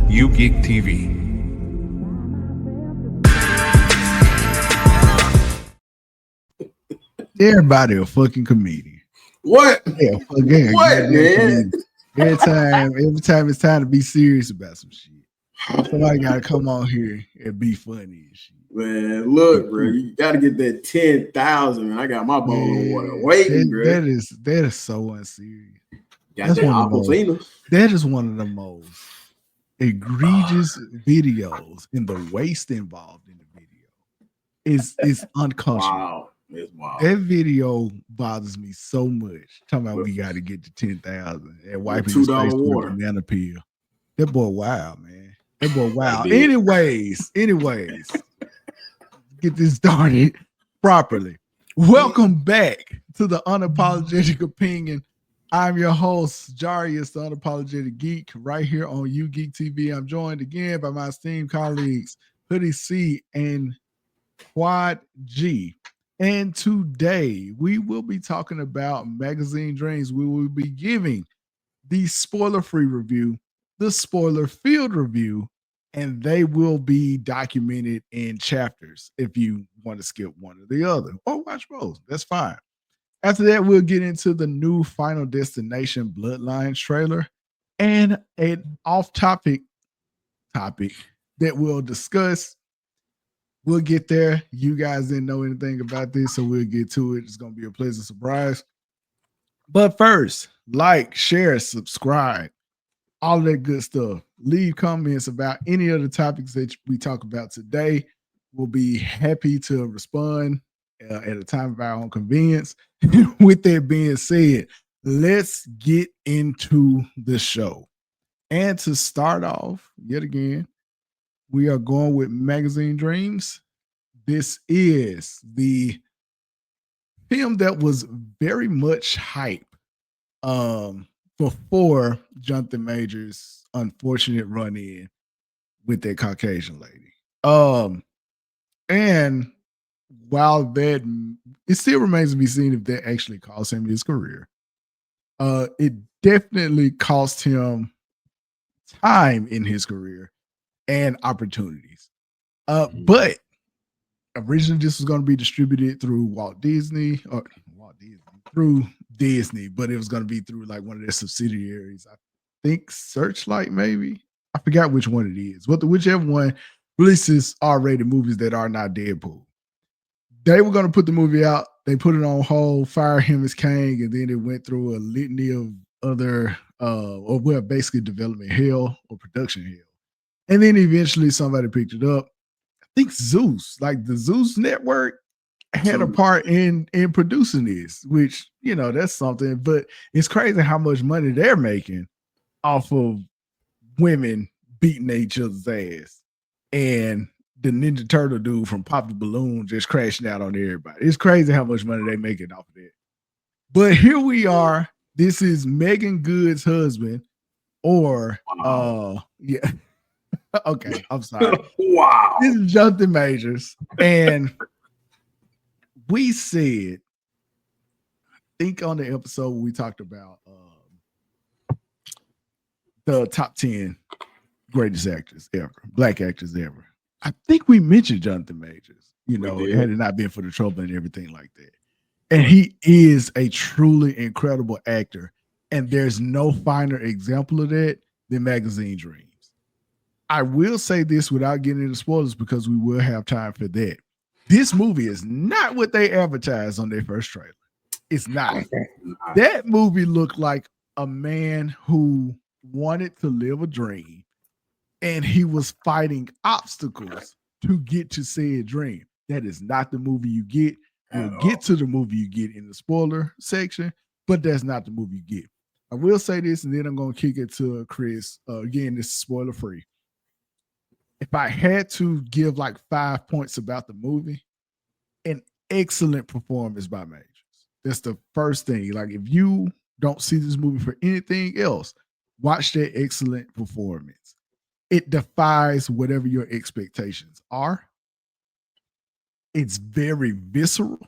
U-GeekTV. Everybody a fucking comedian. What? Yeah, again, What, man? Every time it's time to be serious about some shit, somebody got to come on here and be funny and shit. Man, look, bro, you got to get that 10,000. Man, I got my bowl of water waiting, bro. That is so unserious. Got that Aquafina. That is one of the most egregious videos, and the waste involved in the video is unconscionable. Wow. Wow. That video bothers me so much. Talking about we got to get to 10,000 and wiping his face with a banana peel. That boy, wow, man. That boy, wow. Anyways, get this started properly. Welcome back to the Unapologetic Opinion. I'm your host, Jarius, the Unapologetic Geek, right here on U-GeekTV. I'm joined again by my esteemed colleagues, Hoodie C and Quad G. And today we will be talking about Magazine Dreams. We will be giving the spoiler-free review, the spoiler-filled review, and they will be documented in chapters if you want to skip one or the other or watch both. That's fine. After that, we'll get into the new Final Destination Bloodlines trailer and an off-topic topic that we'll discuss. We'll get there. You guys didn't know anything about this, so we'll get to it. It's going to be a pleasant surprise. But first, like, share, subscribe, all that good stuff. Leave comments about any of the topics that we talk about today. We'll be happy to respond at a time of our own convenience. With that being said, let's get into the show. And to start off, yet again, we are going with Magazine Dreams. This is the film that was very much hype before Jonathan Majors' unfortunate run-in with that Caucasian lady. And while that, it still remains to be seen if that actually cost him his career. It definitely cost him time in his career and opportunities. But originally this was going to be distributed through Disney, but it was going to be through like one of their subsidiaries. I think Searchlight, maybe. I forgot which one it is. But whichever one releases R-rated movies that are not Deadpool. They were going to put the movie out. They put it on hold, fire him as Kang, and then it went through a litany of other, basically development hell or production hell. And then eventually somebody picked it up. I think Zeus, like the Zeus network, had a part in producing this, which, you know, that's something. But it's crazy how much money they're making off of women beating each other's ass. And the Ninja Turtle dude from Pop the Balloon just crashing out on everybody. It's crazy how much money they making off of that. But here we are. This is Megan Good's husband, or yeah. Okay, I'm sorry. Wow. This is Jonathan Majors. And we said, I think on the episode we talked about the top 10 greatest actors ever, black actors ever. I think we mentioned Jonathan Majors, you know, had it not been for the trouble and everything like that. And he is a truly incredible actor. And there's no finer example of that than Magazine Dreams. I will say this without getting into spoilers because we will have time for that. This movie is not what they advertised on their first trailer. It's not. That movie looked like a man who wanted to live a dream and he was fighting obstacles to get to said dream. That is not the movie you get. We'll get to the movie you get in the spoiler section, but that's not the movie you get. I will say this, and then I'm going to kick it to Chris. Again, this is spoiler free. If I had to give like 5 points about the movie, an excellent performance by Majors. That's the first thing. Like, if you don't see this movie for anything else, watch that excellent performance. It defies whatever your expectations are. It's very visceral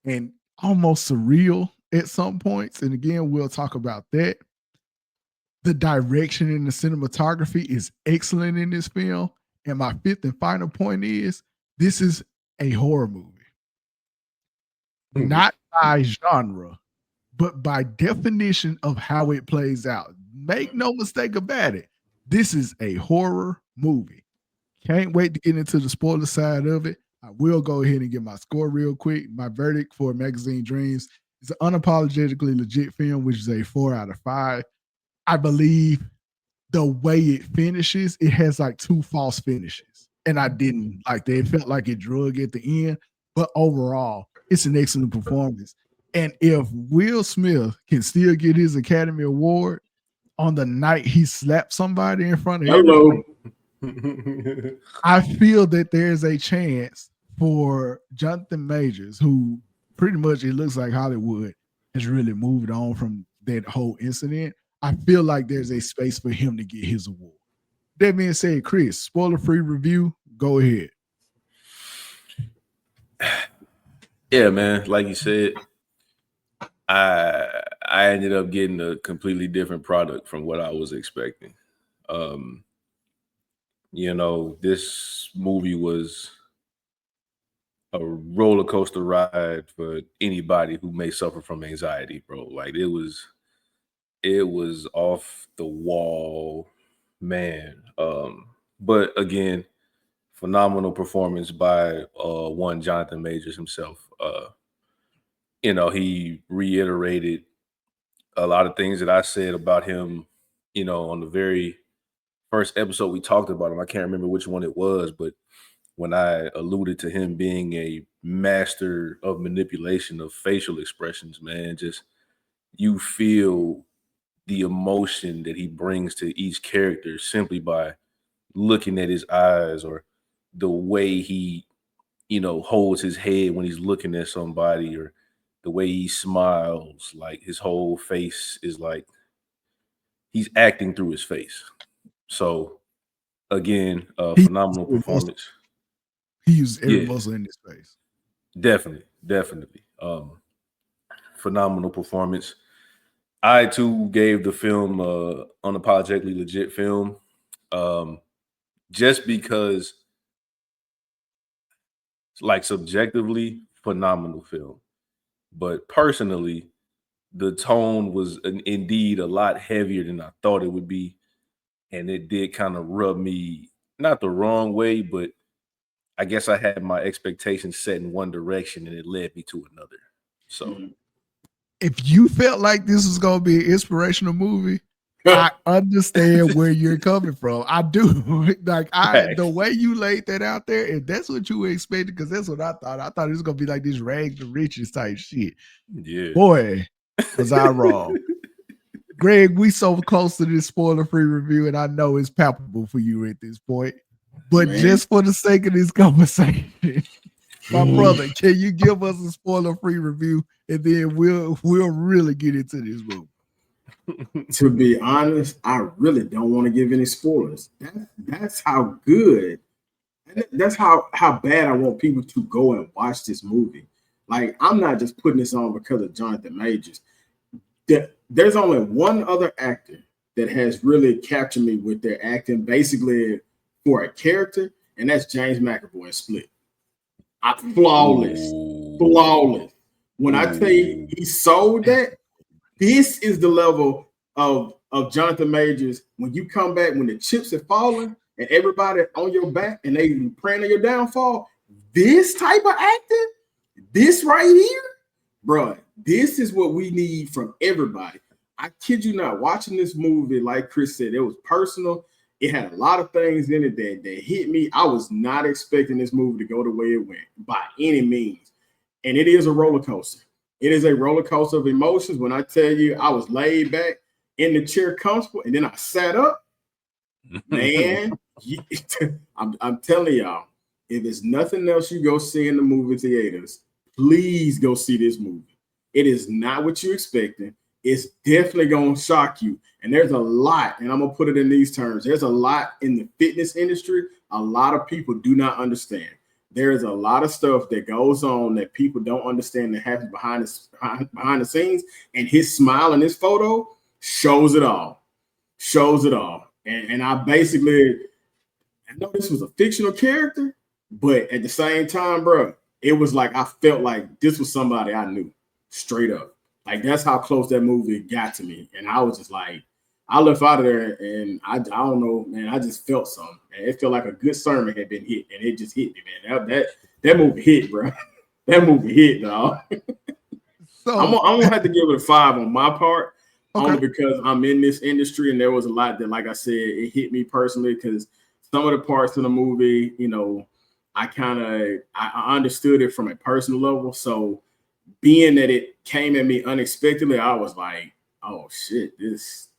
and almost surreal at some points. And again, we'll talk about that. The direction and the cinematography is excellent in this film. And my fifth and final point is this is a horror movie. Not by genre, but by definition of how it plays out. Make no mistake about it. This is a horror movie. Can't wait to get into the spoiler side of it. I will go ahead and get my score real quick. My verdict for Magazine Dreams is an unapologetically legit film, which is a 4 out of 5. I believe the way it finishes, it has like 2 false finishes. And I didn't like that. It felt like it drug at the end. But overall, it's an excellent performance. And if Will Smith can still get his Academy Award on the night he slapped somebody in front of everybody, I feel that there's a chance for Jonathan Majors, who pretty much it looks like Hollywood has really moved on from that whole incident. I feel like there's a space for him to get his award. That being said, Chris, spoiler-free review, go ahead. Yeah, man. Like you said, I ended up getting a completely different product from what I was expecting. This movie was a roller coaster ride for anybody who may suffer from anxiety, bro. Like it was off the wall, man. But again, phenomenal performance by one Jonathan Majors himself. He reiterated a lot of things that I said about him, on the very first episode we talked about him. I can't remember which one it was, but when I alluded to him being a master of manipulation of facial expressions, man, just you feel the emotion that he brings to each character simply by looking at his eyes or the way he, holds his head when he's looking at somebody, or the way he smiles. Like his whole face is like he's acting through his face. So again, phenomenal performance. He used every muscle in his face. Definitely. Phenomenal performance. I too gave the film unapologetically legit film, just because, like, subjectively phenomenal film, but personally, the tone was indeed a lot heavier than I thought it would be, and it did kind of rub me not the wrong way, but I guess I had my expectations set in one direction and it led me to another. So if you felt like this was going to be an inspirational movie, I understand where you're coming from. I do. The way you laid that out there, if that's what you expected, because that's what I thought. I thought it was going to be like this rags to riches type shit. Yeah. Boy, was I wrong. Greg, we so close to this spoiler-free review, and I know it's palpable for you at this point. But just for the sake of this conversation, my brother, can you give us a spoiler-free review, and then we'll really get into this movie? To be honest, I really don't want to give any spoilers. That's how good, and that's how bad I want people to go and watch this movie. Like, I'm not just putting this on because of Jonathan Majors. There's only one other actor that has really captured me with their acting, basically for a character, and that's James McAvoy in Split. Flawless. When I tell you he sold that, this is the level of Jonathan Majors. When you come back, when the chips are falling and everybody on your back and they praying on your downfall, this type of acting, this right here, bro, this is what we need from everybody. I kid you not, watching this movie, like Chris said, it was personal. It had a lot of things in it that hit me. I was not expecting this movie to go the way it went by any means. And it is a roller coaster. It is a roller coaster of emotions. When I tell you I was laid back in the chair comfortable and then I sat up, man, I'm telling y'all, if there's nothing else you go see in the movie theaters, please go see this movie. It is not what you're expecting. It's definitely going to shock you. And there's a lot, and I'm going to put it in these terms. There's a lot in the fitness industry a lot of people do not understand. there is a lot of stuff that goes on that people don't understand that happens behind the scenes, and his smile in this photo shows it all. And I know this was a fictional character, but at the same time, bro, it was like I felt like this was somebody I knew, straight up. Like that's how close that movie got to me, and I was just like, I left out of there, and I don't know, man. I just felt something, and it felt like a good sermon had been hit, and it just hit me, man. That movie hit, bro. That movie hit, dog. So I'm gonna have to give it a 5 on my part, only because I'm in this industry, and there was a lot that, like I said, it hit me personally because some of the parts in the movie, you know, I understood it from a personal level. So being that it came at me unexpectedly, I was like, oh shit, this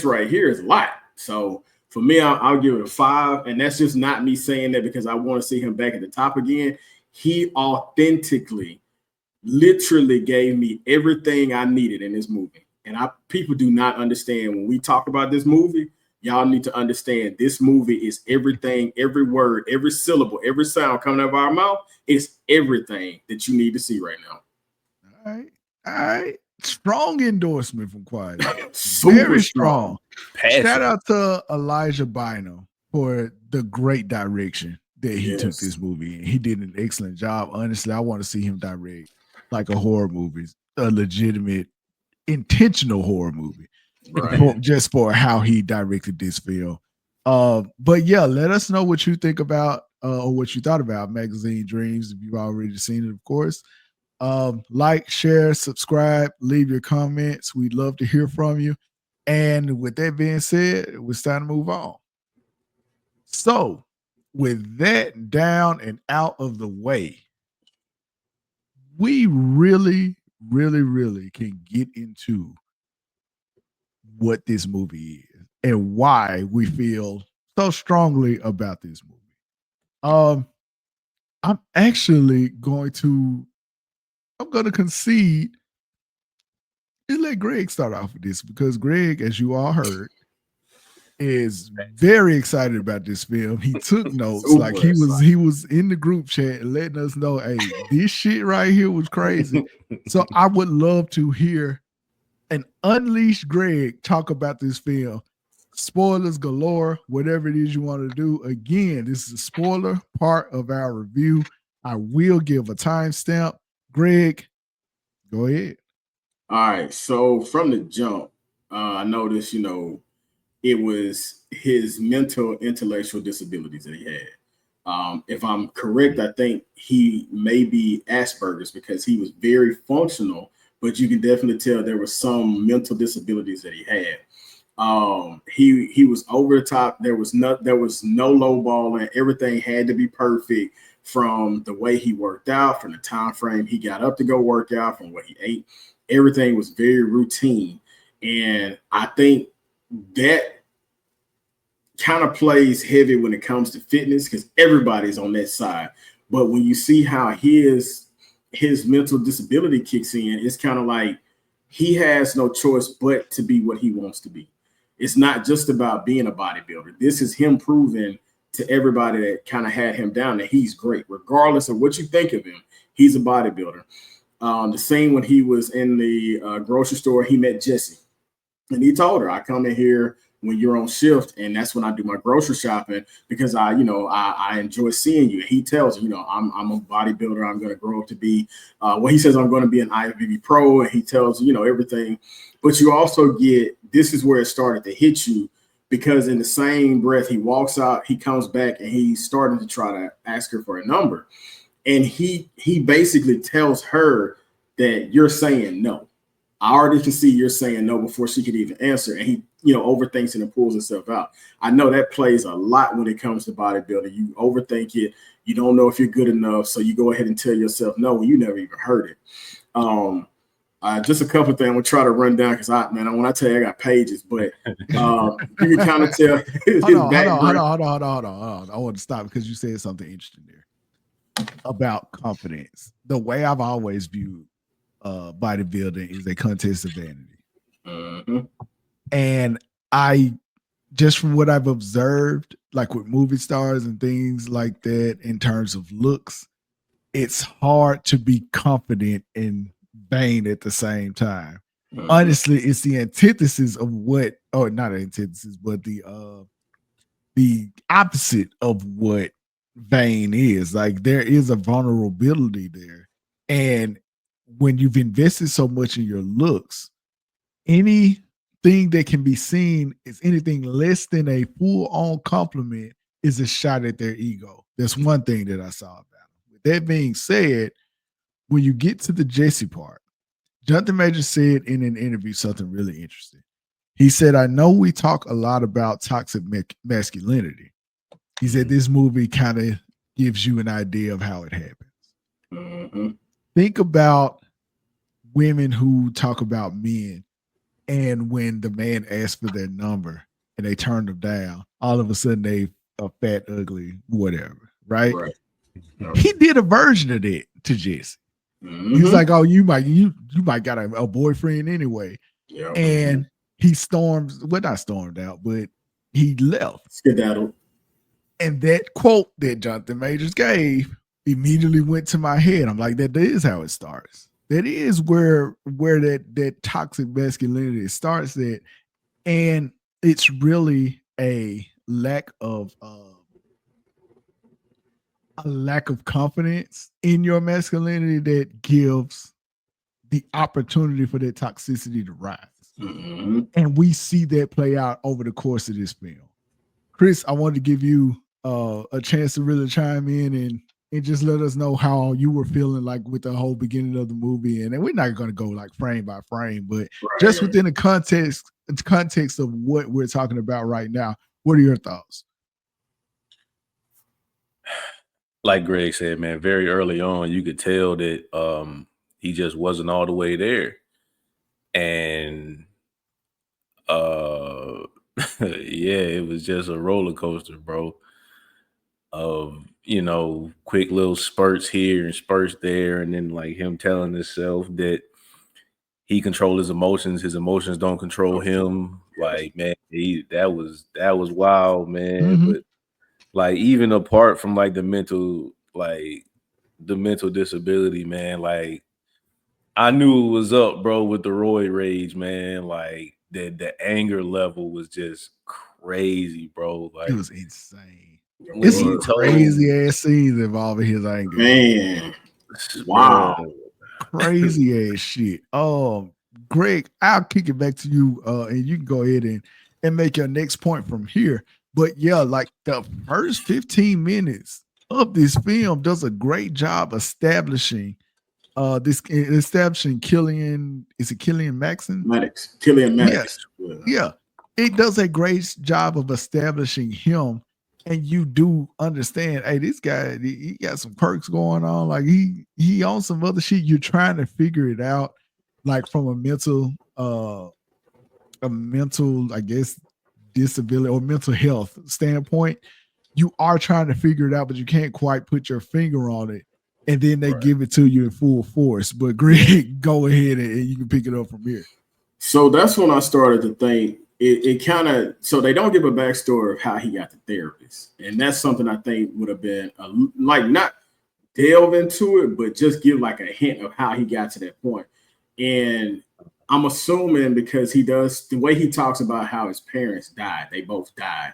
right here is a lot. So for me, I'll give it a 5. And that's just not me saying that because I want to see him back at the top again. He authentically, literally gave me everything I needed in this movie. And people do not understand when we talk about this movie. Y'all need to understand this movie is everything, every word, every syllable, every sound coming out of our mouth is everything that you need to see right now. All right. Strong endorsement from Quiet. Very strong. Shout out to Elijah Bynum for the great direction that he took this movie in. He did an excellent job. Honestly, I want to see him direct like a horror movie, a legitimate, intentional horror movie. Right. Just for how he directed this film. But yeah, let us know what you think about or what you thought about Magazine Dreams if you've already seen it, of course. Like, share, subscribe, leave your comments. We'd love to hear from you. And with that being said, it's time to move on. So, with that down and out of the way, we really, really, really can get into what this movie is and why we feel so strongly about this movie. I'm actually going to concede and let Greg start off with this because Greg, as you all heard, is very excited about this film. He took notes. Like he was in the group chat letting us know, hey, this shit right here was crazy. So I would love to hear an unleashed Greg talk about this film. Spoilers galore, whatever it is you want to do. Again, this is a spoiler part of our review. I will give a timestamp. Greg, go ahead. All right. So from the jump, I noticed, it was his mental, intellectual disabilities that he had. If I'm correct, I think he may be Asperger's because he was very functional, but you can definitely tell there were some mental disabilities that he had. He was over the top. There was no low balling. Everything had to be perfect from the way he worked out, from the time frame he got up to go work out, from what he ate. Everything was very routine. And I think that kind of plays heavy when it comes to fitness because everybody's on that side. But when you see how his mental disability kicks in, it's kind of like he has no choice but to be what he wants to be. It's not just about being a bodybuilder. This is him proving to everybody that kind of had him down that he's great. Regardless of what you think of him, he's a bodybuilder. The same when he was in the grocery store, he met Jessie. And he told her, I come in here when you're on shift, and that's when I do my grocery shopping because I enjoy seeing you. And he tells her, I'm a bodybuilder. I'm going to grow up to be, he says I'm going to be an IFBB pro, and he tells everything. But you also get, this is where it started to hit you because in the same breath he walks out, he comes back, and he's starting to try to ask her for a number, and he basically tells her that you're saying no. I already can see you're saying no before she could even answer. And he, overthinks it and pulls himself out. I know that plays a lot when it comes to bodybuilding. You overthink it. You don't know if you're good enough. So you go ahead and tell yourself no when you never even heard it. Just a couple of things I'm going to try to run down because when I tell you I got pages, but you can kind of tell his background. Hold on. I want to stop because you said something interesting there about confidence. The way I've always viewed bodybuilding is a contest of vanity. Mm-hmm. And I, just from what I've observed, like with movie stars and things like that in terms of looks, it's hard to be confident and vain at the same time. Honestly, it's the antithesis of what, or not antithesis, but the opposite of what vain is. Like there is a vulnerability there. And when you've invested so much in your looks, anything that can be seen is anything less than a full-on compliment is a shot at their ego. That's one thing that I saw about it. With that being said, when you get to the Jesse part, Jonathan Majors said in an interview something really interesting. He said, I know we talk a lot about toxic masculinity. He said this movie kind of gives you an idea of how it happens. Think about women who talk about men, and when the man asks for their number and they turn them down, all of a sudden they are fat, ugly, whatever, right? He did a version of that to Jesse. He's like, oh, you might got a boyfriend anyway. Yeah. And he not stormed out, but he left. Skedaddled. And that quote that Jonathan Majors gave immediately went to my head. I'm like, that is how it starts. That is where that toxic masculinity starts at. And it's really a lack of confidence in your masculinity that gives the opportunity for that toxicity to rise. And we see that play out over the course of this film. Chris, I wanted to give you a chance to really chime in and just let us know how you were feeling like with the whole beginning of the movie. And we're not going to go like frame by frame, but just within the context of what we're talking about right now, what are your thoughts? Like Greg said, man, very early on, you could tell that he just wasn't all the way there. And yeah, it was just a roller coaster, bro. Of, quick little spurts here and spurts there, and then like him telling himself that he controls his emotions don't control him. Like, man, that was wild, man. But like, even apart from like the mental disability, man, like I knew it was up, bro, with the roid rage, man. Like the anger level was just crazy, bro. Like it was insane. It's some crazy ass scenes involving his anger. Man. Wow. Crazy ass shit. Greg, I'll kick it back to you and you can go ahead and make your next point from here. But yeah, like the first 15 minutes of this film does a great job establishing Killian. Is it Killian Maxon? Killian Maddox. Yeah. It does a great job of establishing him. And you do understand, hey, this guy, he got some perks going on. Like he on some other shit. You're trying to figure it out, like from a mental, I guess, disability or mental health standpoint. You are trying to figure it out, but you can't quite put your finger on it. And then they give it to you in full force. But Greg, go ahead and you can pick it up from here. So that's when I started to think. It kind of, so they don't give a backstory of how he got the therapist. And that's something I think would have been like not delve into it, but just give like a hint of how he got to that point. And I'm assuming because he does the way he talks about how his parents died, they both died.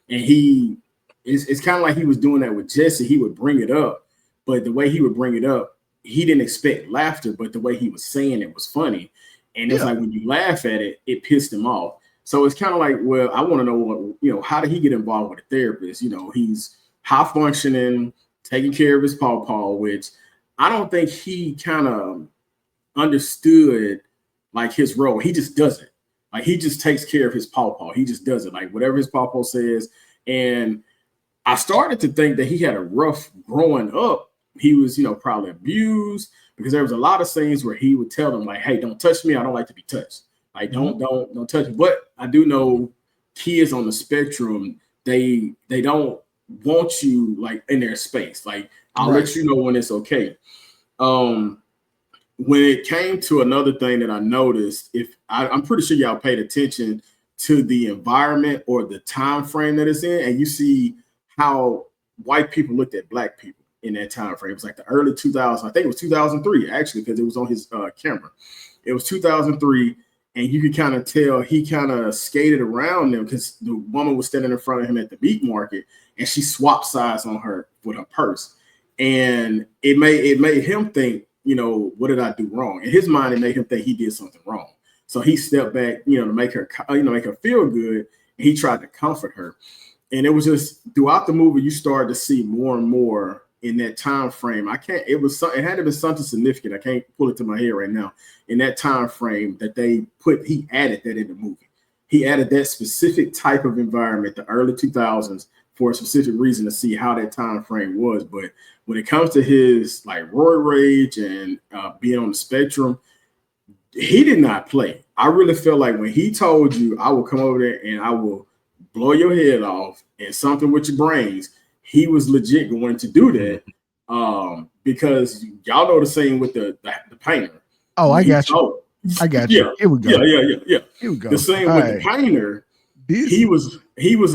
And it's kind of like he was doing that with Jesse. He would bring it up, but the way he would bring it up, he didn't expect laughter, but the way he was saying it was funny. And it's like when you laugh at it, it pissed him off. So it's kind of like, well, I want to know how did he get involved with a therapist? He's high functioning, taking care of his pawpaw, which I don't think he kind of understood like his role. He just does it. Like he just takes care of his pawpaw. He just does it. Like whatever his pawpaw says. And I started to think that he had a rough growing up. He was, probably abused because there was a lot of scenes where he would tell them like, hey, don't touch me. I don't like to be touched. Like don't touch it. But I do know kids on the spectrum, they don't want you like in their space. Like I'll let you know when it's okay. When it came to another thing that I noticed, I'm pretty sure y'all paid attention to the environment or the time frame that it's in, and you see how white people looked at black people in that time frame. It was like the early 2000s. I think it was 2003 actually, because it was on his camera. It was 2003, and you could kind of tell he kind of skated around them because the woman was standing in front of him at the meat market, and she swapped sides on her with her purse, and it made him think, you know, what did I do wrong? In his mind, it made him think he did something wrong. So he stepped back, you know, to make her, you know, make her feel good. And he tried to comfort her. And it was just throughout the movie, you started to see more and more in that time frame. It had to be something significant. I can't pull it to my head right now. In that time frame that he added that in the movie. He added that specific type of environment, the early 2000s, for a specific reason to see how that time frame was. But when it comes to his like roid rage and being on the spectrum, he did not play. I really feel like when he told you, I will come over there and I will blow your head off and something with your brains, he was legit going to do that. Because y'all know the scene with the painter. Oh, I got you. I got you. Here we go. Yeah. Here we go. The scene with the painter, he was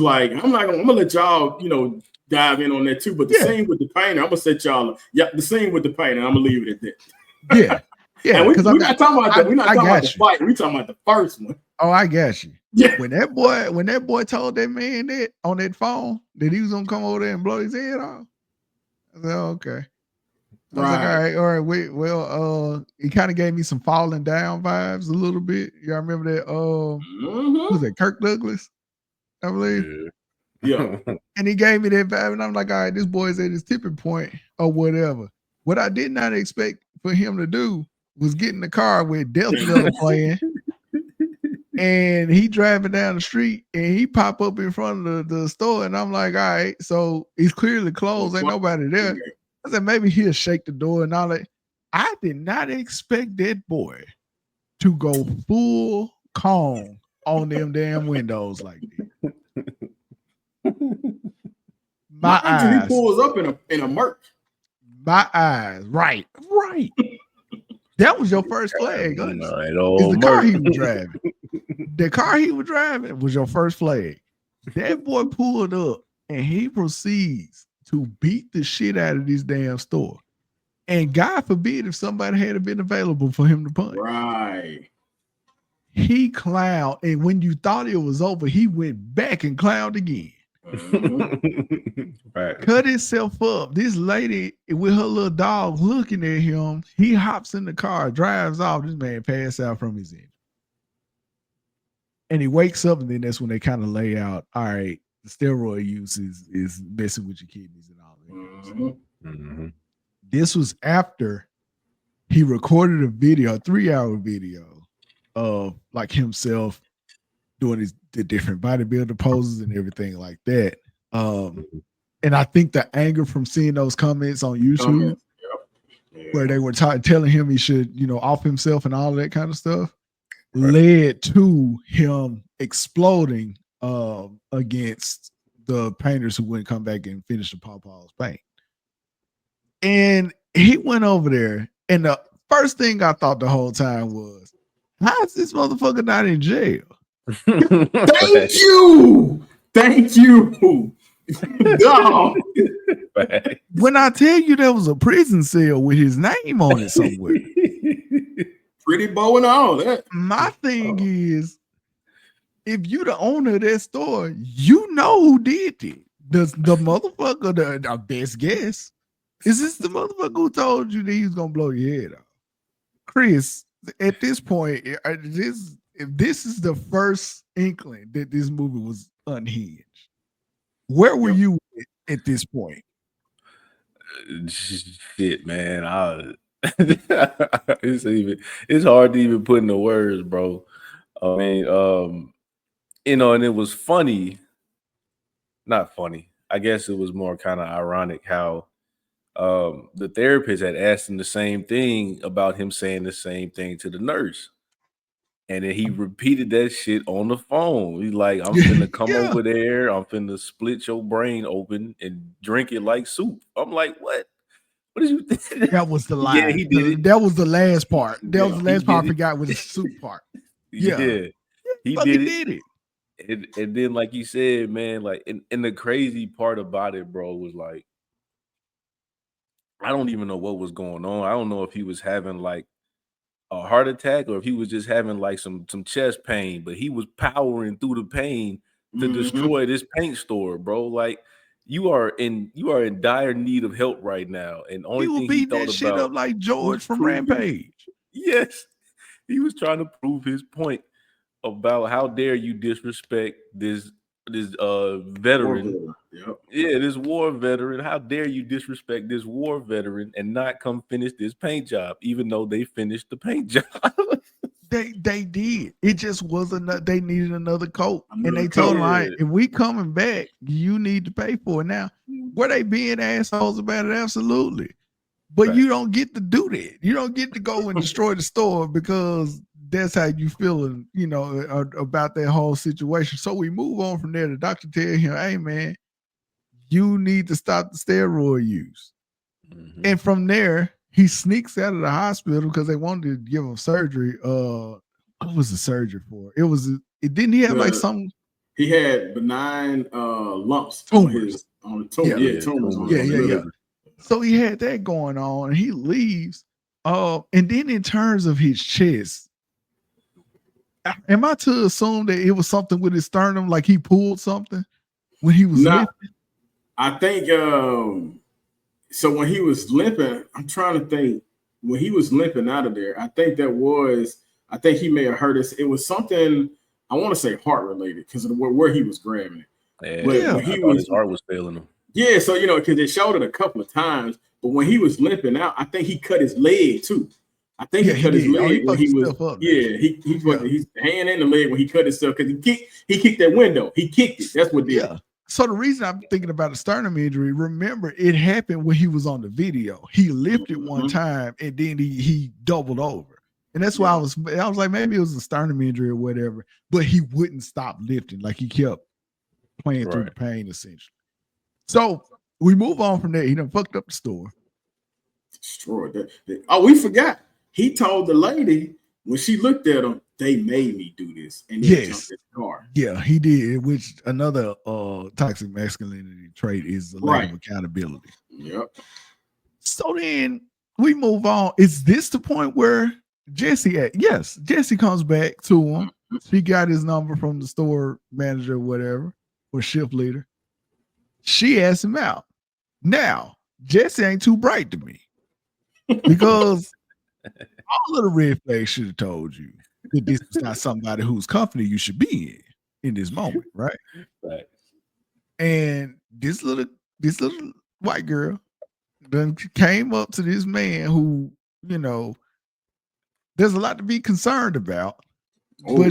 like, I'm gonna let y'all, you know, dive in on that too. But the scene with the painter, I'm gonna set y'all. Yeah, the scene with the painter, I'm gonna leave it at that. Yeah. Yeah, we're not talking about that. We're not talking about the fight. We're talking about the first one. Oh, I got you. Yeah. When that boy told that man that on that phone that he was gonna come over there and blow his head off, I said, oh, okay. I was like, all right. Wait, well, it kind of gave me some falling down vibes a little bit. Y'all remember that? Was it Kirk Douglas? I believe. Yeah. And he gave me that vibe, and I'm like, all right, this boy's at his tipping point or whatever. What I did not expect for him to do was get in the car with Death Miller playing, and he driving down the street, and he pop up in front of the store, and I'm like, all right, so it's clearly closed, ain't nobody there. I said maybe he'll shake the door and all that. I did not expect that boy to go full Kong on them damn windows like that. My eyes. He pulls up in a Merc. My eyes, right. That was your first flag. It's the car he was driving. The car he was driving was your first flag. That boy pulled up and he proceeds to beat the shit out of this damn store. And God forbid if somebody had been available for him to punch. Right. He clowned, and when you thought it was over, he went back and clowned again. Right. Cut himself up. This lady with her little dog looking at him, he hops in the car, drives off. This man passed out from his injury. And he wakes up, and then that's when they kind of lay out, all right, the steroid use is messing with your kidneys and all that. Mm-hmm. This was after he recorded a video, a 3-hour video of like himself doing the different bodybuilder poses and everything like that. And I think the anger from seeing those comments on YouTube where they were telling him he should, you know, off himself and all that kind of stuff led to him exploding against the painters who wouldn't come back and finish the Pawpaw's paint. And he went over there, and the first thing I thought the whole time was, how is this motherfucker not in jail? Thank you. No. When I tell you there was a prison cell with his name on it somewhere. Pretty bow and all that. My thing is, if you the owner of that store, you know who did it. The motherfucker, the best guess, is this the motherfucker who told you that he was gonna blow your head off? Chris, at this point, if this is the first inkling that this movie was unhinged, where were you at this point? Shit, man. It's hard to even put into words, bro. I mean, you know, and it was funny. Not funny. I guess it was more kind of ironic how the therapist had asked him the same thing about him saying the same thing to the nurse. And then he repeated that shit on the phone. He's like, I'm finna come over there. I'm finna split your brain open and drink it like soup. I'm like, what? What did you think? That was the line. Yeah, he did it. That was the last part. That was the last part I forgot was the soup part. Yeah. He did it. And then, like you said, man, like, and the crazy part about it, bro, was like, I don't even know what was going on. I don't know if he was having like a heart attack or if he was just having like some chest pain, but he was powering through the pain to destroy this paint store, bro. Like you are in dire need of help right now, and He only was thing he beating thought that shit about up like was George from proving. Rampage. Yes, he was trying to prove his point about how dare you disrespect this veteran. Yep. Yeah, this war veteran. How dare you disrespect this war veteran and not come finish this paint job, even though they finished the paint job. They did. It just wasn't. They needed another coat, and they Another told coat. him, "All right, Yeah. if we coming back, you need to pay for it." Now, were they being assholes about it? Absolutely, but Right. you don't get to do that. You don't get to go and destroy the store because that's how you feeling, you know, about that whole situation. So we move on from there. The doctor tell him, "Hey, man, you need to stop the steroid use." Mhm. And from there, he sneaks out of the hospital because they wanted to give him surgery. What was the surgery for? It didn't he have like some He had benign lumps tumors. on the tumor. Yeah. Yeah, tumors on Yeah, his yeah, yeah. liver. So he had that going on, and he leaves. And then in terms of his chest, am I to assume that it was something with his sternum, like he pulled something when he was Not, lifting? I think so when he was limping, I'm trying to think when he was limping out of there, I think he may have hurt us. It was something I want to say heart related because of where he was grabbing it. But Yeah, when I he thought was his heart was failing him. yeah, so you know, because they showed it a couple of times, but when he was limping out, I think he cut his leg too. I think Yeah, he he cut his did. Oh, he leg when fucked he was himself up. yeah, he fucked his hand in the leg when he cut himself because he kicked that window. He kicked it. That's what did it. Yeah. So the reason I'm thinking about the sternum injury, remember it happened when he was on the video. He lifted one time and then he doubled over. And that's why I was like, maybe it was a sternum injury or whatever, but he wouldn't stop lifting. Like he kept playing through the pain essentially. So we move on from there. He done fucked up the store. Destroyed that. Oh, we forgot. He told the lady when she looked at him, they made me do this. And then jumped in the car. Yeah, he did, which another toxic masculinity trait is the lack of accountability. Yep. So then we move on. Is this the point where Jesse at? Yes, Jesse comes back to him. She got his number from the store manager, or whatever, or shift leader. She asked him out. Now, Jesse ain't too bright to me because all of the red flags should have told you that this is not somebody whose company you should be in this moment, right? Right. And this little white girl then came up to this man who, you know, there's a lot to be concerned about. But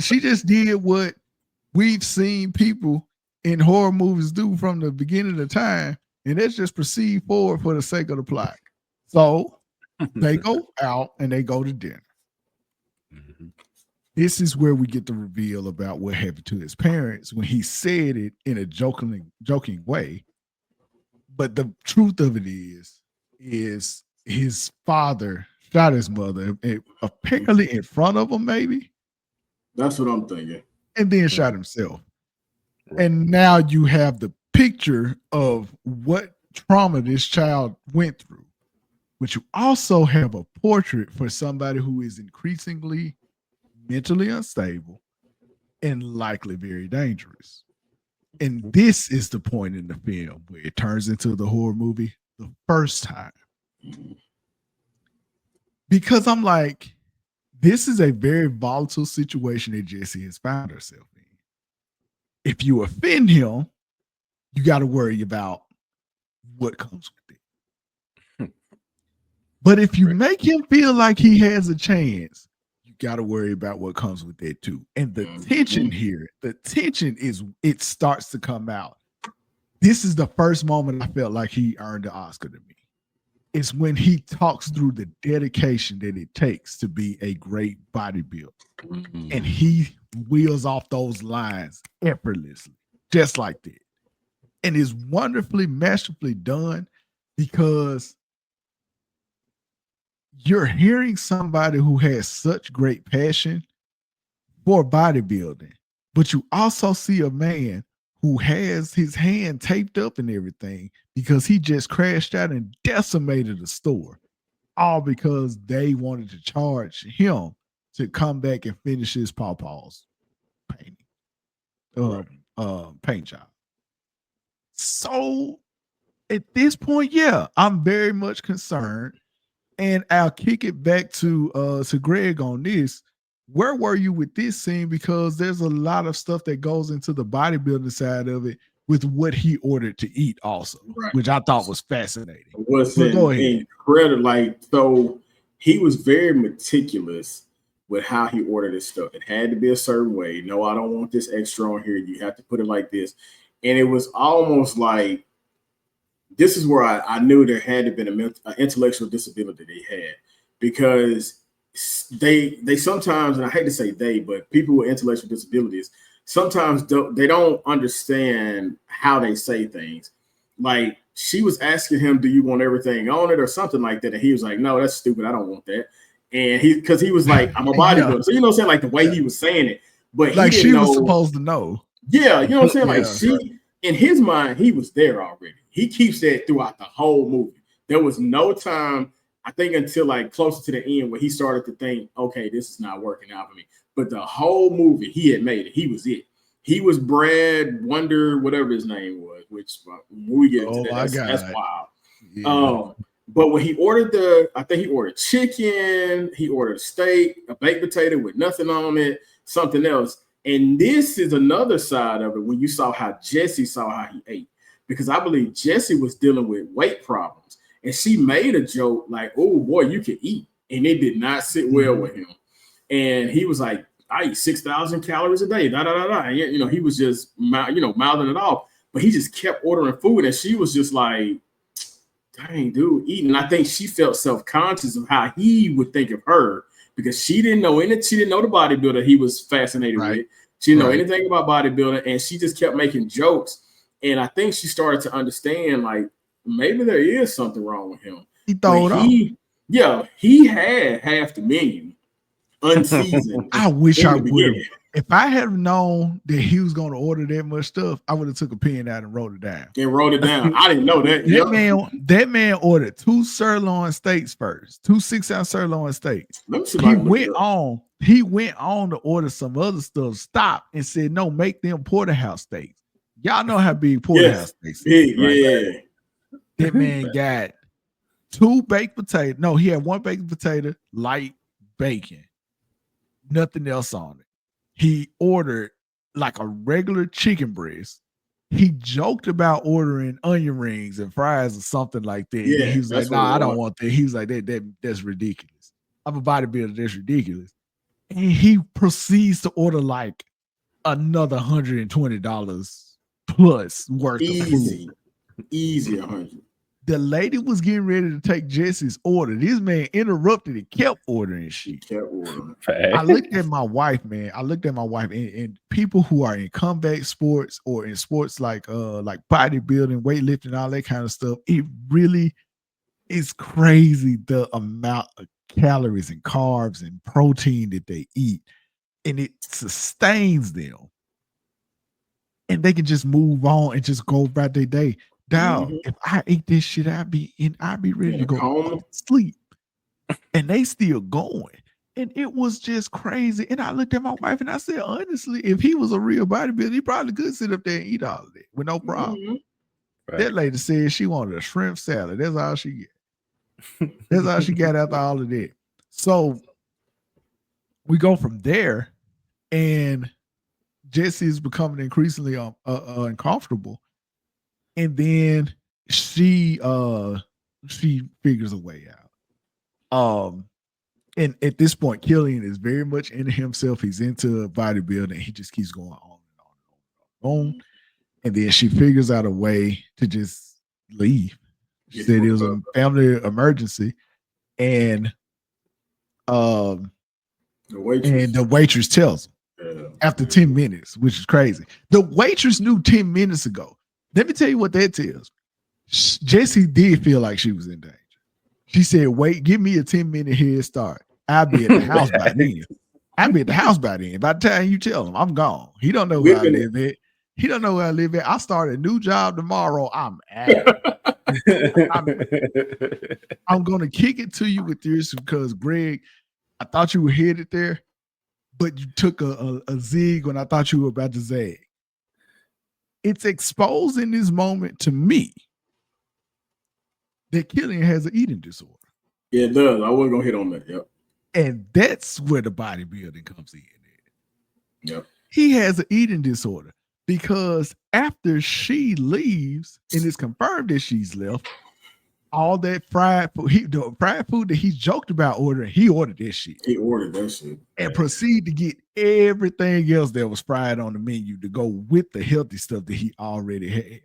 she just did what we've seen people in horror movies do from the beginning of time, and that's just proceed forward for the sake of the plot. So they go out and they go to dinner. Mm-hmm. This is where we get the reveal about what happened to his parents when he said it in a joking way. But the truth of it is his father shot his mother, apparently in front of him, maybe. That's what I'm thinking. And then shot himself. And now you have the picture of what trauma this child went through. But you also have a portrait for somebody who is increasingly mentally unstable and likely very dangerous. And this is the point in the film where it turns into the horror movie the first time. Because I'm like, this is a very volatile situation that Jessie has found herself in. If you offend him, you got to worry about what comes with it. But if you make him feel like he has a chance, you got to worry about what comes with it too. And the tension here, it starts to come out. This is the first moment I felt like he earned the Oscar to me. It's when he talks through the dedication that it takes to be a great bodybuilder. Mm-hmm. And he wheels off those lines effortlessly, just like that. And it's wonderfully, masterfully done because you're hearing somebody who has such great passion for bodybuilding But you also see a man who has his hand taped up and everything because he just crashed out and decimated the store, all because they wanted to charge him to come back and finish his pawpaw's painting, paint job. So at this point, yeah, I'm very much concerned, and I'll kick it back to Greg on this. Where were you with this scene? Because there's a lot of stuff that goes into the bodybuilding side of it with what he ordered to eat also, which I thought was fascinating. Go ahead. Incredible. Like, so he was very meticulous with how he ordered his stuff. It had to be a certain way. No, I don't want this extra on here. You have to put it like this. And it was almost like, this is where I knew there had to be an intellectual disability they had, because they sometimes, and I hate to say they, but people with intellectual disabilities sometimes they don't understand how they say things. Like, she was asking him, do you want everything on it or something like that? And he was like, no, that's stupid. I don't want that. And because he was like, I'm a bodybuilder. So, you know what I'm saying? Like, the way he was saying it. But like, he she was supposed to know. Yeah, you know what I'm saying? Like, she, in his mind, he was there already. He keeps that throughout the whole movie. There was no time, I think, until like closer to the end where he started to think, okay, this is not working out for me. But the whole movie, he had made it. He was it. He was Brad Wonder, whatever his name was, which when we get into that's wild. Yeah. But when he ordered I think he ordered chicken, he ordered a steak, a baked potato with nothing on it, something else. And this is another side of it when you saw how Jesse saw how he ate. Because I believe Jesse was dealing with weight problems. And she made a joke like, oh, boy, you can eat. And it did not sit well with him. And he was like, I eat 6,000 calories a day. And, you know, he was just, mouthing it off. But he just kept ordering food. And she was just like, dang, dude, eating. And I think she felt self-conscious of how he would think of her. Because she didn't know the bodybuilder he was fascinated with. She didn't know anything about bodybuilding, and she just kept making jokes. And I think she started to understand, like, maybe there is something wrong with him. He thought he had half the menu unseasoned. I wish I would have. If I had known that he was going to order that much stuff, I would have took a pen out and wrote it down. I didn't know that. That man ordered 2 sirloin steaks first, 2 6-ounce sirloin steaks. He went on to order some other stuff, stopped and said, no, make them porterhouse steaks. Y'all know how big porterhouse steaks is, right? Yeah. That man got 2 baked potatoes. No, he had 1 baked potato, light bacon, nothing else on it. He ordered like a regular chicken breast. He joked about ordering onion rings and fries or something like that. Yeah, he was like, nah, I don't want that. He was like, that's ridiculous. I'm a bodybuilder, that's ridiculous. And he proceeds to order like another $120 plus worth of food. Easy 100. The lady was getting ready to take Jesse's order. This man interrupted and kept ordering shit. I looked at my wife, man. And people who are in combat sports or in sports like bodybuilding, weightlifting, all that kind of stuff, it really is crazy the amount of calories and carbs and protein that they eat. And it sustains them. And they can just move on and just go about their day. Dog, if I ate this shit, I'd be ready to go sleep. And they still going. And it was just crazy. And I looked at my wife and I said, honestly, if he was a real bodybuilder, he probably could sit up there and eat all of that with no problem. That lady said she wanted a shrimp salad. That's all she get. That's all she got after all of that. So we go from there, and Jesse is becoming increasingly uncomfortable. And then she figures a way out. And at this point, Killian is very much into himself. He's into bodybuilding. He just keeps going on and on. And then she figures out a way to just leave. She said it was a family emergency. And the waitress tells him after 10 minutes, which is crazy. The waitress knew 10 minutes ago. Let me tell you what that tells me. Jessie did feel like she was in danger. She said, wait, give me a 10-minute head start. I'll be at the house by then. I'll be at the house by then. By the time you tell him, I'm gone. He don't know where I live at. He don't know where I live at. I start a new job tomorrow. I'm out. I'm gonna kick it to you with this because Greg, I thought you were headed there, but you took a zig when I thought you were about to zag. It's exposed in this moment to me that Killian has an eating disorder. Yeah, it does. I wasn't gonna hit on that. Yep. And that's where the bodybuilding comes in. Yep. He has an eating disorder because after she leaves and it's confirmed that she's left, all that fried food, the fried food that he joked about ordering, he ordered that shit. He ordered that shit. And proceed to get everything else that was fried on the menu to go with the healthy stuff that he already had.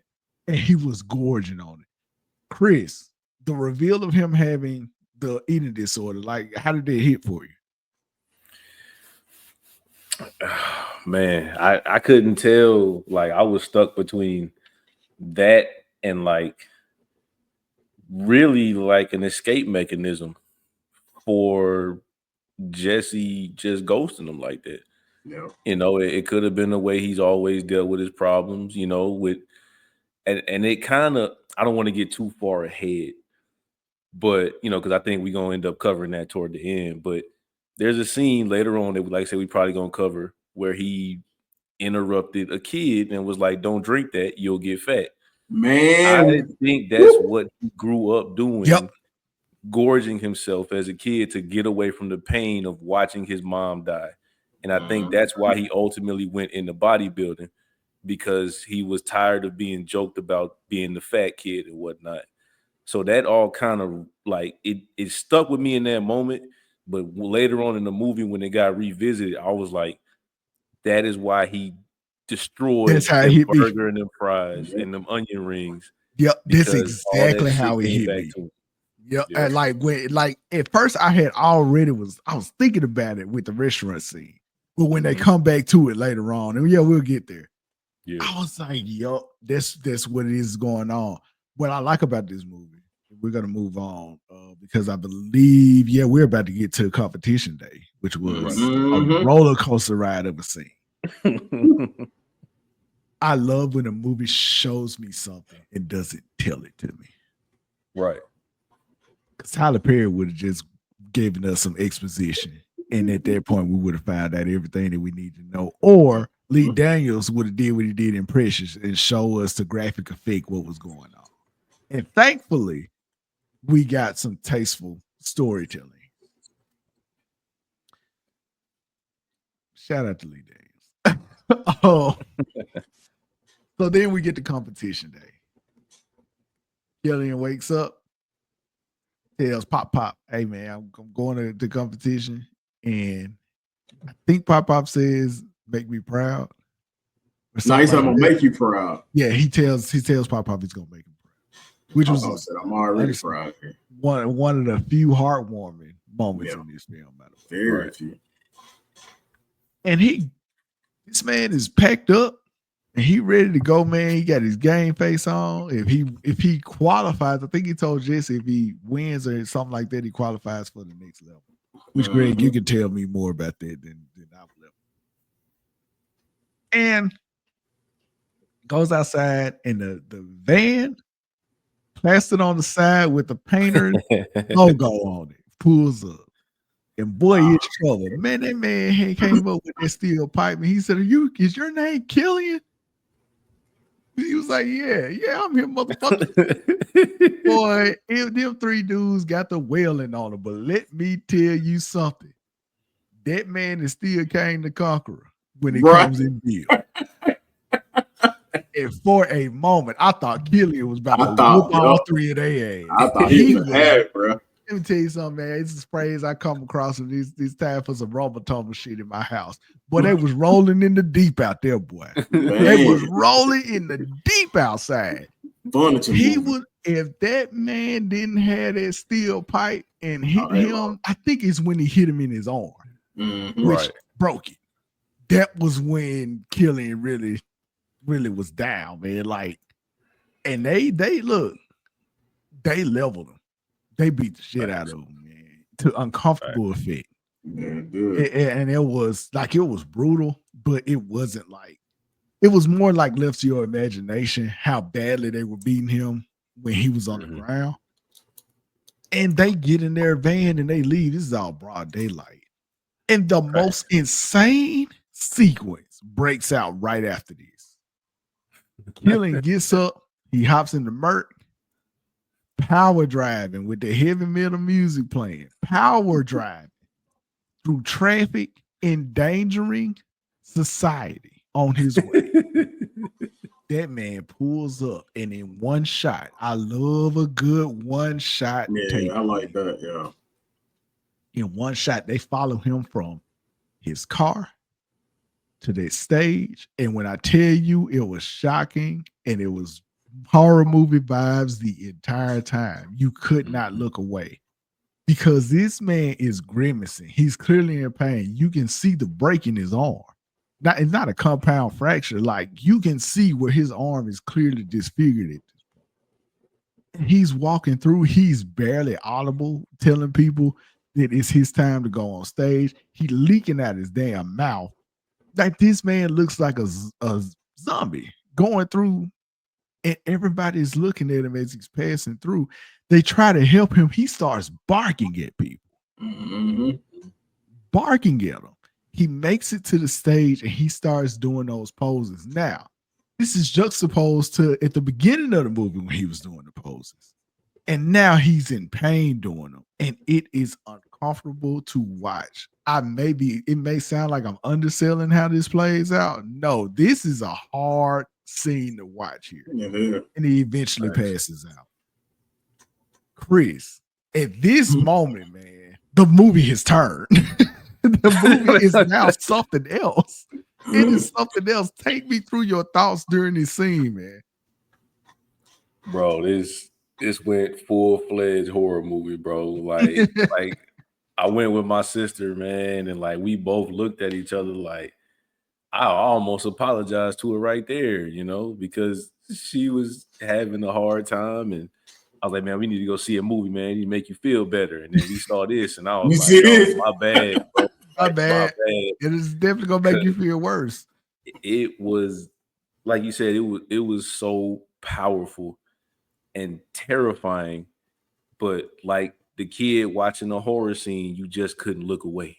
And he was gorging on it. Chris, the reveal of him having the eating disorder, like, how did that hit for you? Man, I couldn't tell. Like, I was stuck between that and like really like an escape mechanism for Jesse just ghosting him like that. Yeah. You know, it could have been the way he's always dealt with his problems, you know, with and it kind of, I don't want to get too far ahead, but you know, because I think we're gonna end up covering that toward the end. But there's a scene later on that, like I said, we probably gonna cover where he interrupted a kid and was like, "Don't drink that, you'll get fat." Man, I think that's what he grew up doing, Yep. gorging himself as a kid to get away from the pain of watching his mom die. And I think that's why he ultimately went into bodybuilding, because he was tired of being joked about being the fat kid and whatnot. So that all kind of like it stuck with me in that moment. But later on in the movie, when it got revisited, I was like, that is why he destroyed That's how it them hit me. burger and them fries and them onion rings. Yep, that's Because all that exactly how shit it came hit back me. to him. Yep. Yeah. And like at first I was thinking about it with the restaurant scene. But when they come back to it later on, and yeah, we'll get there. Yeah. I was like, yo, that's what it is going on. What I like about this movie, we're gonna move on because I believe, we're about to get to competition day, which was a roller coaster ride of a scene. I love when a movie shows me something and doesn't tell it to me. Right. Because Tyler Perry would have just given us some exposition. And at that point, we would have found out everything that we need to know. Or Lee Daniels would have did what he did in Precious and show us the graphic effect what was going on. And thankfully, we got some tasteful storytelling. Shout out to Lee Daniels. Oh. So then we get to competition day. Killian wakes up, tells Pop, hey man, I'm going to the competition. And I think Pop says, make me proud. No, he said, I'm gonna make you proud. Yeah, he tells Pop he's gonna make him proud. Which was said, I'm already proud. One of the few heartwarming moments in this film, by the way. Very few. And this man is packed up and he ready to go, man. He got his game face on. If he qualifies, I think he told Jesse if he wins or something like that, he qualifies for the next level. Which, Greg, you can tell me more about that than our level. And goes outside, and the van plastered on the side with the painter logo on it pulls up. And boy, it's trouble. Man, that man came up with that steel pipe, and he said, is your name Killian? He was like, yeah, I'm here, motherfucker. Boy, them three dudes got the wailing on them. But let me tell you something. That man is still King the Conqueror when it comes in view. And for a moment, I thought Killian was about to whoop all three of their ass. I thought he was bad, bro. Let me tell you something, man. It's a phrase I come across in these times for some Robotomer shit in my house. Boy, they was rolling in the deep out there, boy. Man. They was rolling in the deep outside. If that man didn't have that steel pipe and hit him, I think it's when he hit him in his arm, which broke it. That was when Killian really was down, man. Like, and they leveled him. They beat the shit out of him, man, to uncomfortable effect. Yeah, good. And it was brutal, but it wasn't like, it was more like left to your imagination how badly they were beating him when he was on the ground. And they get in their van and they leave. This is all broad daylight. And the most insane sequence breaks out right after this. Killian gets up, he hops in the Merc, power driving with the heavy metal music playing, power driving through traffic, endangering society on his way. That man pulls up, and in one shot, I love a good one shot. Yeah, I like that. Yeah. In one shot, they follow him from his car to that stage. And when I tell you, it was shocking and it was horror movie vibes the entire time. You could not look away because this man is grimacing. He's clearly in pain. You can see the break in his arm. It's not a compound fracture. Like, you can see where his arm is clearly disfigured. He's walking through. He's barely audible, telling people that it's his time to go on stage. He leaking out his damn mouth. Like, this man looks like a zombie going through, and everybody's looking at him as he's passing through. They try to help him. He starts barking at people, barking at them. He makes it to the stage and he starts doing those poses. Now, this is juxtaposed to at the beginning of the movie when he was doing the poses. And now he's in pain doing them. And it is uncomfortable to watch. It may sound like I'm underselling how this plays out. No, this is a hard scene to watch here. And he eventually passes out. Chris, at this moment, man, the movie has turned. The movie is now something else. It is something else. Take me through your thoughts during this scene, man. Bro, this went full-fledged horror movie, bro. Like, like I went with my sister, man, and like we both looked at each other like I almost apologized to her right there, you know, because she was having a hard time, and I was like, man, we need to go see a movie, man. You make you feel better. And then we saw this, and I was like, oh, my bad, bro. My bad. It is definitely gonna make you feel worse. It was, like you said, it was so powerful and terrifying, but like the kid watching a horror scene, you just couldn't look away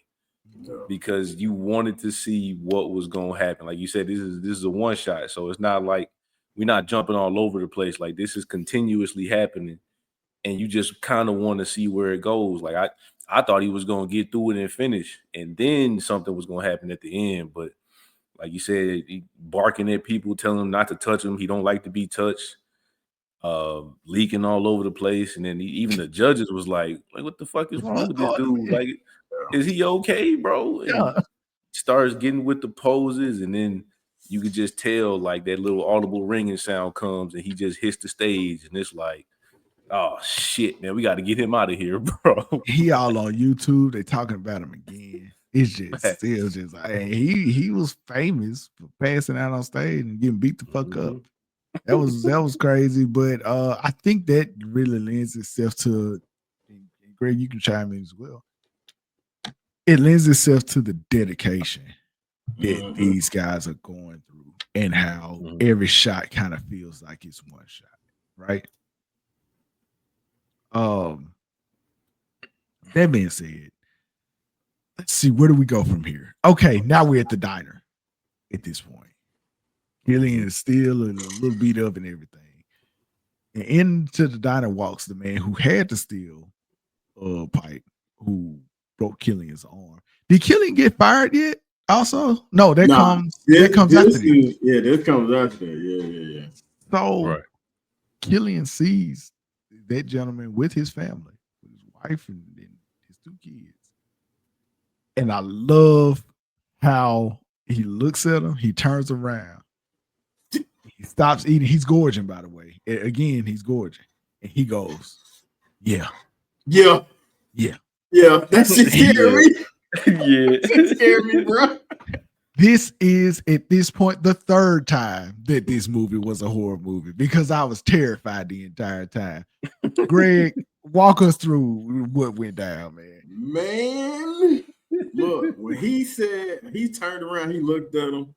because you wanted to see what was gonna happen. Like you said, this is a one shot, so it's not like we're not jumping all over the place. Like, this is continuously happening, and you just kind of want to see where it goes. Like, I thought he was gonna get through it and finish, and then something was gonna happen at the end. But like you said, he barking at people, telling them not to touch him. He don't like to be touched. Leaking all over the place, and then even the judges was like, what the fuck is wrong with this dude? Like, is he okay, bro? And starts getting with the poses, and then you could just tell like that little audible ringing sound comes, and he just hits the stage, and it's like, oh shit, man, we got to get him out of here, bro. He all on YouTube. They talking about him again. It's just still just like, he was famous for passing out on stage and getting beat the fuck up. That was crazy, but I think that really lends itself to, and Greg, you can chime in as well. It lends itself to the dedication that these guys are going through, and how every shot kind of feels like it's one shot, right? That being said, let's see, where do we go from here? Okay, now we're at the diner at this point. Killian is still a little beat up and everything. And into the diner walks the man who had to steal pipe, who broke Killian's arm. Did Killian get fired yet? Also, no, that comes after this. Yeah, this comes after. Yeah. So Killian sees that gentleman with his family, with his wife and his two kids. And I love how he looks at him, he turns around. He stops eating. He's gorging, by the way. Again, he's gorging. And he goes, yeah. That shit scared me. That shit scared me, bro. This is, at this point, the third time that this movie was a horror movie, because I was terrified the entire time. Greg, walk us through what went down, man. Man, Look, when he said, he turned around, he looked at him.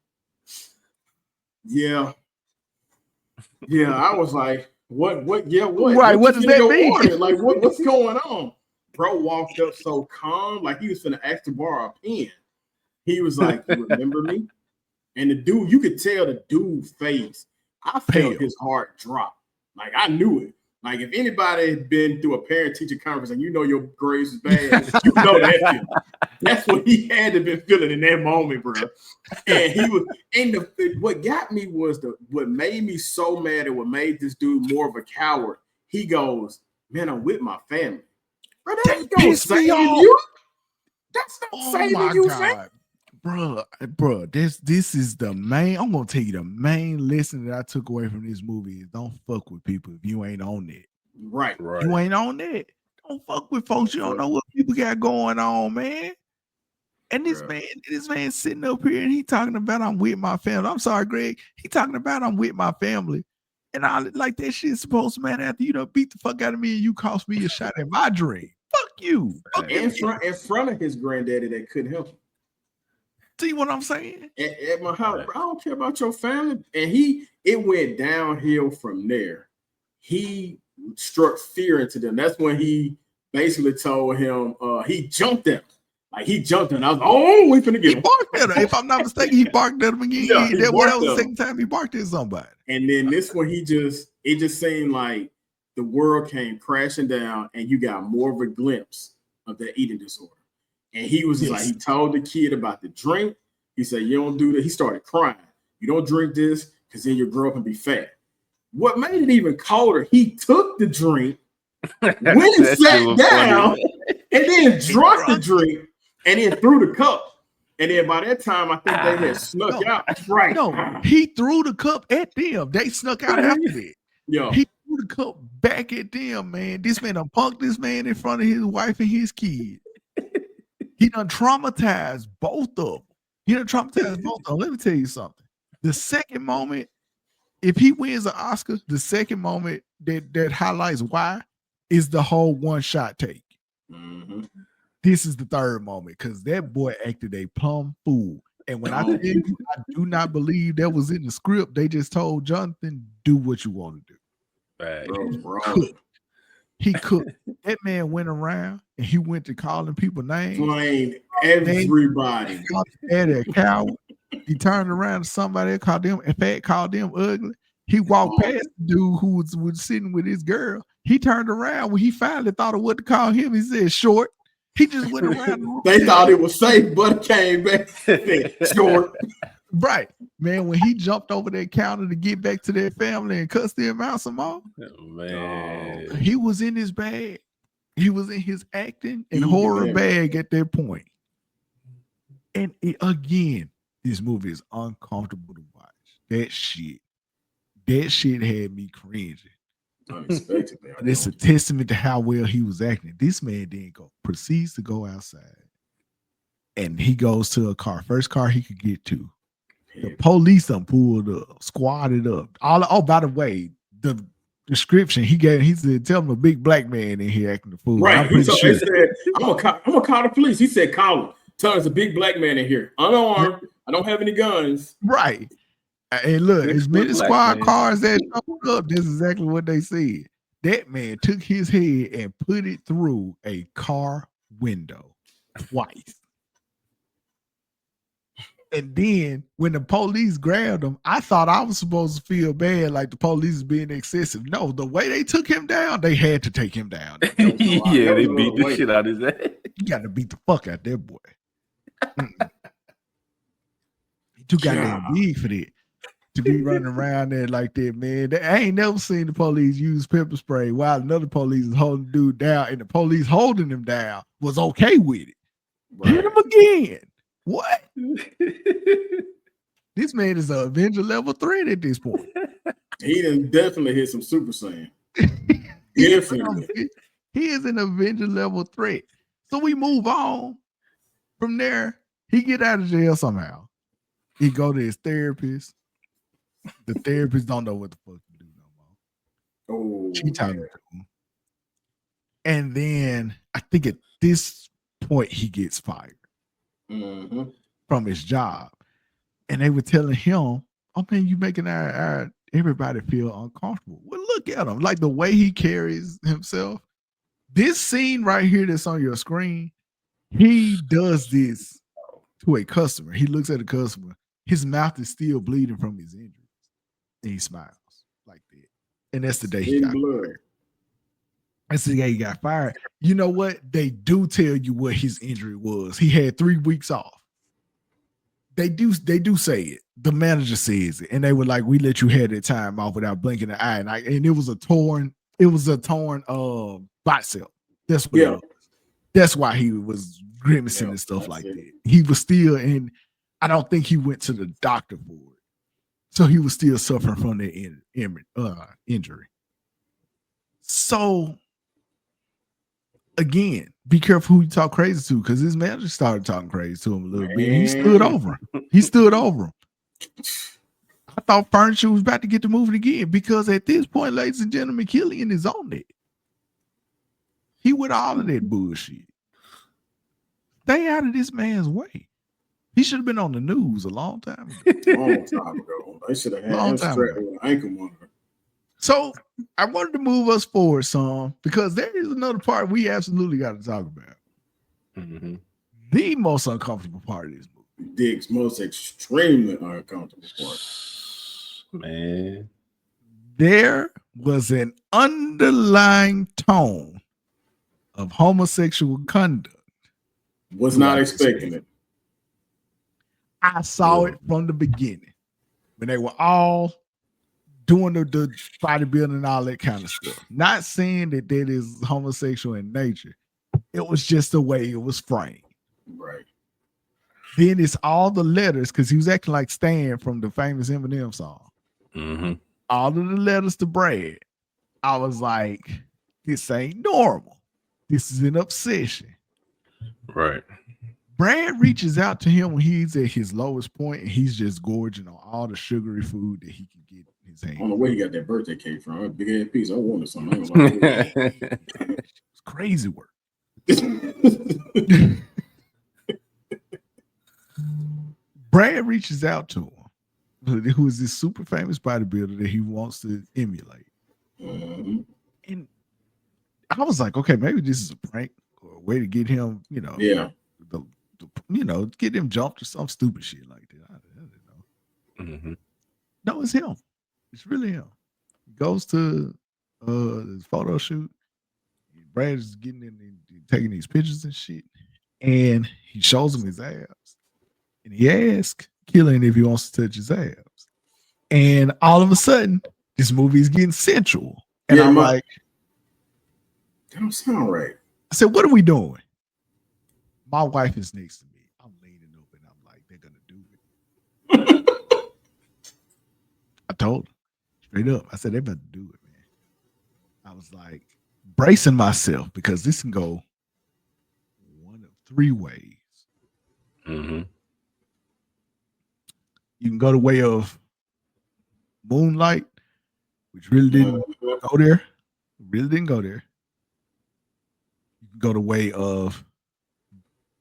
Yeah. I was like, what? Right, what does that mean? Order? Like, what's going on? Bro walked up so calm, like he was finna ask to borrow a pen. He was like, "You remember me?" And the dude, you could tell the dude's face. I felt his heart drop. Like, I knew it. Like, if anybody had been through a parent-teacher conference and you know your grades was bad, you know that feeling. That's what he had to be feeling in that moment, bro. And he was, and what got me was what made me so mad and what made this dude more of a coward. He goes, "Man, I'm with my family." Bro, that ain't gonna save you. That's not saving you, fam. Bro, this is the main. I'm gonna tell you the main lesson that I took away from this movie is don't fuck with people if you ain't on it. Right. You ain't on that. Don't fuck with folks. You don't know what people got going on, man. And this man sitting up here and he talking about I'm with my family. I'm sorry, Greg. He talking about I'm with my family. And I like that shit supposed to, man, after you done beat the fuck out of me and you cost me a shot at my dream. Fuck you. In front of his granddaddy that couldn't help him. See what I'm saying? At my house, bro, I don't care about your family. And it went downhill from there. He struck fear into them. That's when he basically told him he jumped him. Like he jumped him. I was like, oh, we finna get him. He barked at him. If I'm not mistaken, he barked at him again. Yeah, that was the second time he barked at somebody. And then this one, it just seemed like the world came crashing down and you got more of a glimpse of that eating disorder. And he was just like, he told the kid about the drink. He said, you don't do that. He started crying. You don't drink this because then your girl can be fat. What made it even colder, he took the drink, went and sat down, and then drank the drink, and then threw the cup. And then by that time, I think they had snuck out. That's right. No, he threw the cup at them. They snuck out after that. Yo. He threw the cup back at them, man. This man done punked this man in front of his wife and his kid. He done traumatized both of them. Let me tell you something. The second moment, if he wins an Oscar, the second moment that highlights why is the whole one-shot take. Mm-hmm. This is the third moment because that boy acted a plumb fool. And when I tell you, I do not believe that was in the script. They just told Jonathan, do what you want to do. Right. Bro. He cooked. That man went around and he went to calling people names. Blamed everybody. At a coward. He turned around to somebody and called them ugly. He walked past the dude who was sitting with his girl. He turned around when he finally thought of what to call him. He said short. He just went around. They thought it was safe, but came back short. Right, man. When he jumped over that counter to get back to their family and cussed them out some more, man, he was in his bag. He was in his acting and horror bag at that point. And again, this movie is uncomfortable to watch. That shit had me cringing. Unexpectedly. But it's a testament to how well he was acting. This man proceeds to go outside. And he goes to a car, first car he could get to. The police done pulled up, squatted up. By the way, the description he said, tell him a big black man in here acting the fool. Right. He said, I'm gonna call the police. He said, call him. Tell him there's a big black man in here. Unarmed. I don't have any guns. Right. And look, as many squad cars that showed up, this is exactly what they said. That man took his head and put it through a car window twice. And then when the police grabbed him, I thought I was supposed to feel bad, like the police is being excessive. No, the way they took him down, they had to take him down. They beat the shit out of his head. You got to beat the fuck out that boy. He too goddamn big for that. To be running around there like that, man. I ain't never seen the police use pepper spray while another police is holding the dude down, and the police holding him down was okay with it. Right. Hit him again. What? This man is an Avenger level threat at this point. He done definitely hit some Super Saiyan. He is an Avenger level threat. So we move on. From there, he get out of jail somehow. He go to his therapist. The therapist don't know what the fuck to do no more. She talking to him. And then I think at this point he gets fired. from his job. And they were telling him, oh man, you making our everybody feel uncomfortable. Well, look at him. Like the way he carries himself. This scene right here that's on your screen, he does this to a customer. He looks at a customer. His mouth is still bleeding from his injuries. And he smiles like that. And that's the day he got fired. That's the day he got fired. You know what? They do tell you what his injury was. He had 3 weeks off. They do say it. The manager says it. And they were like, we let you have that time off without blinking an eye. And it was a torn bicep. That's what it was. That's why he was grimacing and stuff like that. He was still in, I don't think he went to the doctor for it. So he was still suffering from the injury. So again, be careful who you talk crazy to, because his manager started talking crazy to him a little bit. He stood over him. I thought furniture was about to get to moving again, because at this point, ladies and gentlemen, Killian is on it. He with all of that bullshit. Stay out of this man's way. He should have been on the news a long time ago. They should have had him strapped with an ankle monitor. So I wanted to move us forward some, because there is another part we absolutely got to talk about. Mm-hmm. The most uncomfortable part of this movie. Dick's most extremely uncomfortable part. Man. There was an underlying tone of homosexual conduct. Was not expecting it. I saw it from the beginning when they were all doing the bodybuilding and all that kind of stuff. Not saying that is homosexual in nature. It was just the way it was framed. Right. Then it's all the letters, because he was acting like Stan from the famous Eminem song. Mm-hmm. All of the letters to Brad. I was like, this ain't normal. This is an obsession. Right. Brad reaches out to him when he's at his lowest point, and he's just gorging on all the sugary food that he can get in his hand. I don't know where he got that birthday cake from. A big ass piece. I wanted something. It's crazy work. Brad reaches out to him, who is this super famous bodybuilder that he wants to emulate. Mm-hmm. And I was like, okay, maybe this is a prank or a way to get him, get him jumped or some stupid shit like that. I don't know. Mm-hmm. No, it's him. It's really him. He goes to his photo shoot. Brad is getting in and taking these pictures and shit. And he shows him his abs. And he asks Killian if he wants to touch his abs. And all of a sudden, this movie is getting sensual. And I'm like, that don't sound right. I said, what are we doing? My wife is next to me. I'm leaning up and I'm like, they're gonna do it. I told her straight up. I said, they're about to do it, man. I was like bracing myself, because this can go one of 3 ways. Mm-hmm. You can go the way of Moonlight, which really didn't go there. Really didn't go there. You can go the way of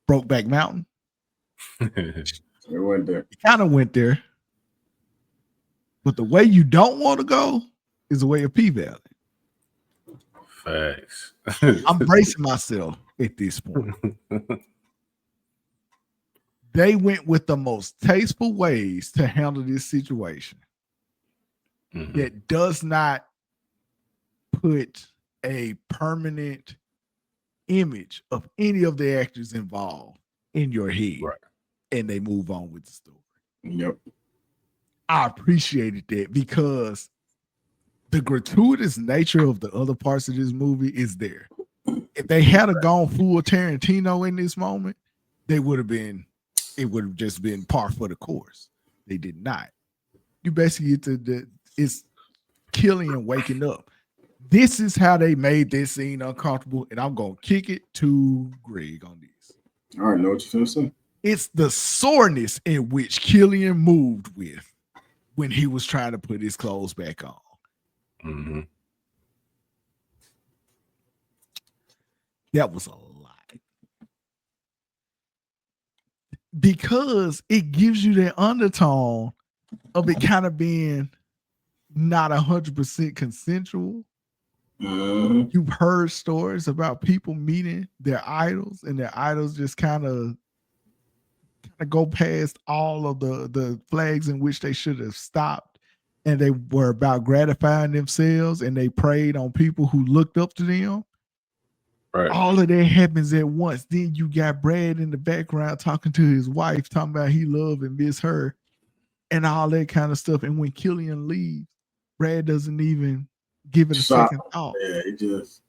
Brokeback Mountain. It went there. It kind of went there. But the way you don't want to go is the way of P-Valley. Facts. I'm bracing myself at this point. They went with the most tasteful ways to handle this situation. Mm-hmm. That does not put a permanent image of any of the actors involved in your head. Right. And they move on with the story. Yep. I appreciated that, because the gratuitous nature of the other parts of this movie is there. If they had gone full Tarantino in this moment, it would have just been par for the course. They did not. You basically get it's Killian waking up. This is how they made this scene uncomfortable, and I'm gonna kick it to Greg on this. All right, know what you're saying. It's the soreness in which Killian moved with when he was trying to put his clothes back on. Mm-hmm. That was a lot. because it gives you that undertone of it kind of being not 100% consensual. You've heard stories about people meeting their idols, and their idols just kind of go past all of the flags in which they should have stopped, and they were about gratifying themselves, and they preyed on people who looked up to them. Right. All of that happens at once. Then you got Brad in the background talking to his wife, talking about he love and miss her, and all that kind of stuff. And when Killian leaves, Brad doesn't even give it a second thought. Yeah, it just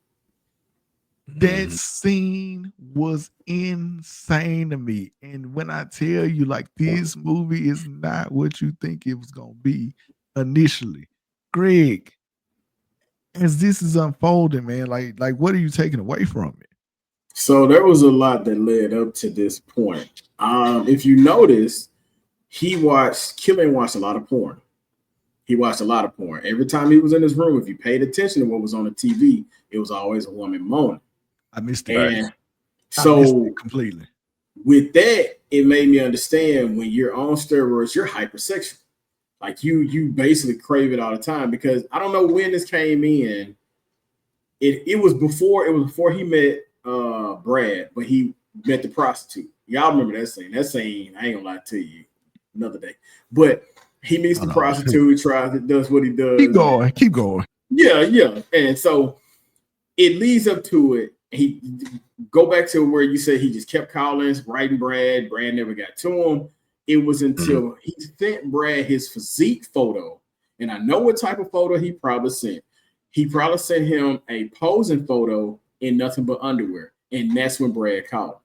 that scene was insane to me. And when I tell you, like, this movie is not what you think it was gonna be initially, Greg, as this is unfolding, man, like what are you taking away from it? So there was a lot that led up to this point. If you notice, Killian watched a lot of porn. He watched a lot of porn. Every time he was in his room, if you paid attention to what was on the TV, it was always a woman moaning. I missed it. And so missed it completely. With that, it made me understand when you're on steroids, you're hypersexual. Like you basically crave it all the time, because I don't know when this came in. It was before he met Brad, but he met the prostitute. Y'all remember that scene? That scene, I ain't gonna lie to you, another day. But he meets the prostitute, does what he does. Keep going. Yeah. And so it leads up to it. He go back to where you said he just kept calling, writing Brad. Brad never got to him. It was until he sent Brad his physique photo. And I know what type of photo he probably sent. He probably sent him a posing photo in nothing but underwear. And that's when Brad called him.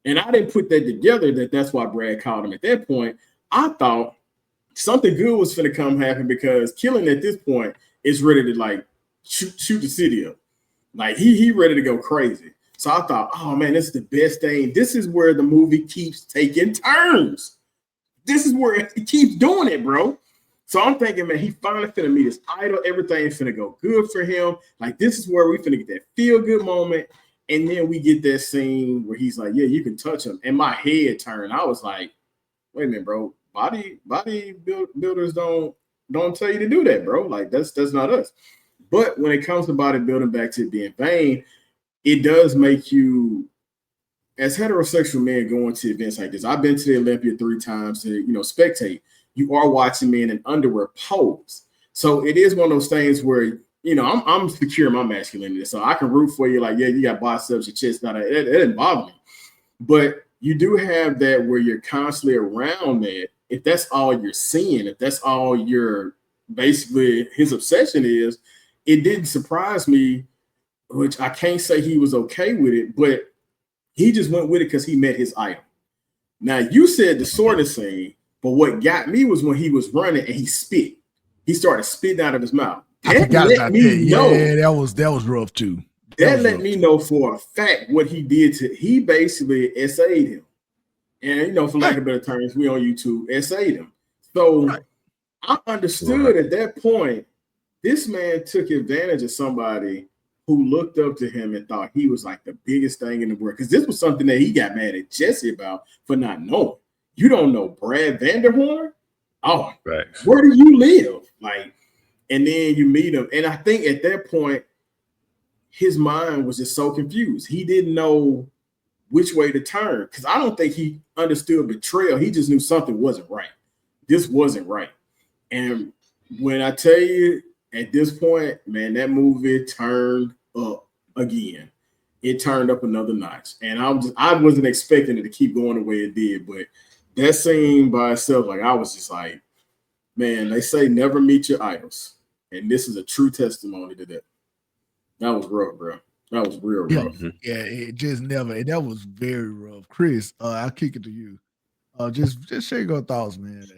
And I didn't put that together that's why Brad called him at that point. I thought something good was going to come happen, because Killian at this point is ready to like shoot the city up. Like he ready to go crazy. So I thought, oh man, this is the best thing. This is where the movie keeps taking turns. This is where it keeps doing it, bro. So I'm thinking, man, he finally finna meet his idol. Everything's finna go good for him. Like, this is where we finna get that feel-good moment. And then we get that scene where he's like, yeah, you can touch him. And my head turned. I was like, wait a minute, bro. Body builders don't tell you to do that, bro. Like, that's not us. But when it comes to bodybuilding, back to it being vain, it does make you, as heterosexual men going to events like this. I've been to the Olympia 3 times to, spectate. You are watching me in an underwear pose. So it is one of those things where, I'm secure in my masculinity. So I can root for you. Like, yeah, you got biceps, your chest, it didn't bother me. But you do have that where you're constantly around that. If that's all you're seeing, if that's all you're basically his obsession is, it didn't surprise me, which I can't say he was okay with it, but he just went with it because he met his idol. Now, you said the sorting scene, but what got me was when he was running and he spit. He started spitting out of his mouth. That let me know. Yeah, that was rough too. That let me know for a fact what he did he basically essayed him. And, for lack of better terms, we on YouTube, essayed him. So I understood at that point, this man took advantage of somebody who looked up to him and thought he was like the biggest thing in the world. Because this was something that he got mad at Jesse about for not knowing. You don't know Brad Vanderhorn? Oh, right. Where do you live? Like, and then you meet him. And I think at that point, his mind was just so confused. He didn't know which way to turn. Because I don't think he understood betrayal. He just knew something wasn't right. This wasn't right. And when I tell you, at this point, man, that movie turned up again. It turned up another notch. And I wasn't expecting it to keep going the way it did. But that scene by itself, like, I was just like, man, they say never meet your idols. And this is a true testimony to that. That was rough, bro. That was real rough. Yeah, it just never. That was very rough. Chris, I'll kick it to you. Just share your thoughts, man, at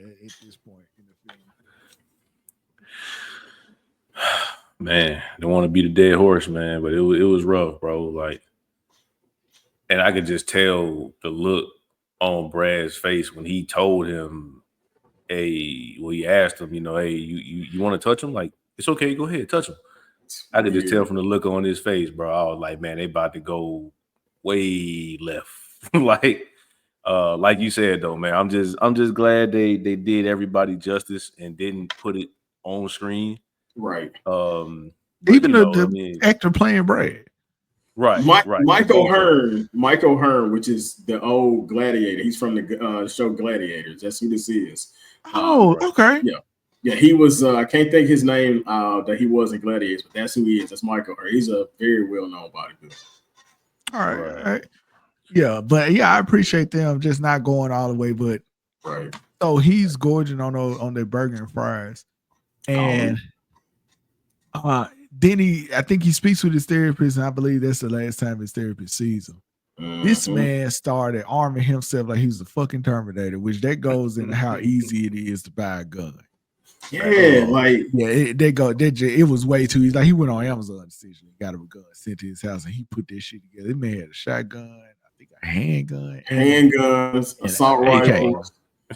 this point in the film. Man, don't want to be the dead horse, man, but it was rough, bro. Like, and I could just tell the look on Brad's face when he told him, he asked him, hey, you want to touch him? Like, it's okay, go ahead, touch him. I could just tell from the look on his face, bro. I was like, man, they about to go way left. Like, like you said though, man, I'm just glad they did everybody justice and didn't put it on screen. Right. But, even the actor playing Brad. Right. Michael Hearn, which is the old Gladiator. He's from the show Gladiators. That's who this is. Oh, okay. Yeah, he was. I can't think his name that he was in Gladiators, but that's who he is. That's Michael Hearn. He's a very well-known bodybuilder. All right. Yeah, but I appreciate them just not going all the way. But so he's gorging on their burger and fries, and then I think he speaks with his therapist, and I believe that's the last time his therapist sees him. This man started arming himself like he was a fucking Terminator, which that goes into how easy it is to buy a gun. Yeah, it was way too easy. Like he went on Amazon essentially, got a gun sent to his house, and he put this shit together. This man had a shotgun, I think a handguns, assault rifles.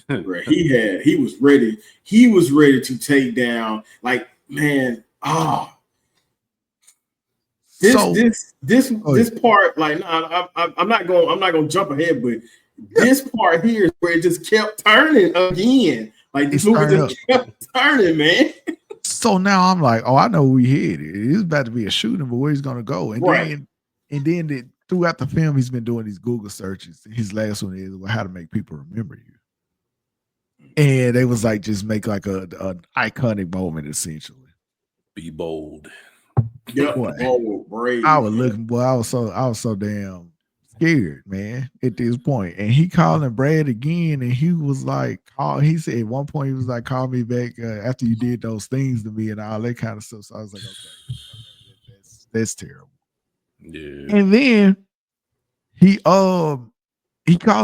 He was ready. He was ready to take down. Like, man, this part. Like, no, I'm not going to jump ahead, but this part here is where it just kept turning again. Like this movie just kept turning, man. So now I'm like, I know we headed. It's about to be a shooting, but where he's gonna go? And then throughout the film, he's been doing these Google searches. His last one is how to make people remember you. And they was like, just make like an iconic moment, essentially. Be bold. Yep, bold, brave. I was looking, boy. I was so damn scared, man, at this point. And he calling Brad again, and he was like, he said at one point he was like, call me back after you did those things to me and all that kind of stuff. So I was like, okay, that's terrible. Yeah. And then he calls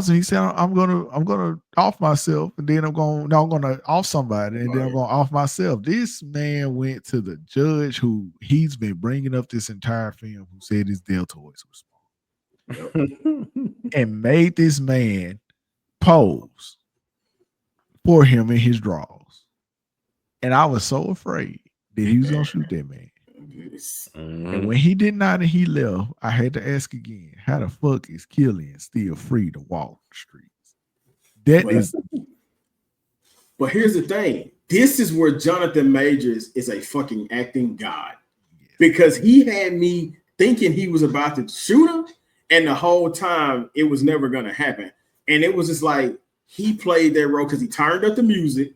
him. He said, I'm gonna off myself, and then I'm gonna off somebody, and then I'm gonna off myself. This man went to the judge who he's been bringing up this entire film, who said his deltoids were small. And made this man pose for him in his drawers. And I was so afraid that he was gonna shoot that man. And when he did not and he left, I had to ask again, how the fuck is Killian still free to walk the streets? But here's the thing. This is where Jonathan Majors is a fucking acting god. Because he had me thinking he was about to shoot him. And the whole time, it was never going to happen. And it was just like, he played that role because he turned up the music.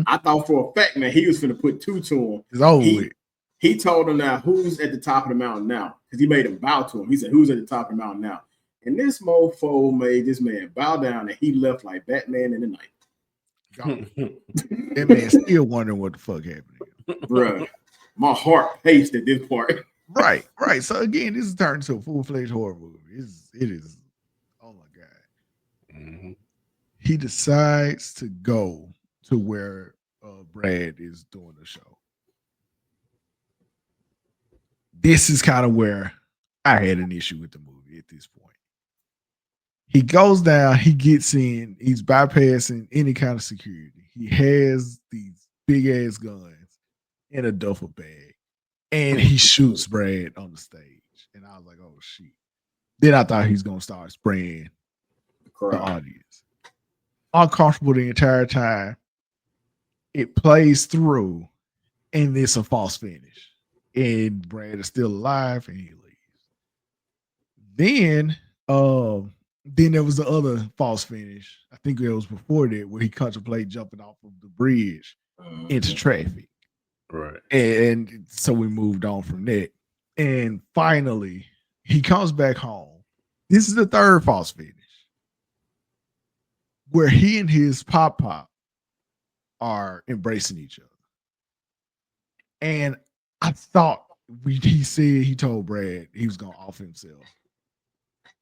I thought for a fact, man, he was going to put two to him. He told him now, who's at the top of the mountain now? Because he made him bow to him. He said, who's at the top of the mountain now? And this mofo made this man bow down, and he left like Batman in the night. That man still wondering what the fuck happened to him. Bruh, my heart paced at this part. Right. So again, this is turned into a full-fledged horror movie. It is. Oh my god. He decides to go to where Brad is doing the show. This is kind of where I had an issue with the movie at this point. He goes down, he gets in, he's bypassing any kind of security. He has these big ass guns in a duffel bag, and he shoots Brad on the stage. And I was like, oh shit. Then I thought he's gonna start spraying the audience. Uncomfortable the entire time. It plays through, and it's a false finish. And Brad is still alive, and he leaves. Then there was the other false finish. I think it was before that, where he contemplated jumping off of the bridge into traffic. Right. And so we moved on from that. And finally, he comes back home. This is the third false finish, where he and his pop are embracing each other. And I thought he told Brad he was gonna off himself.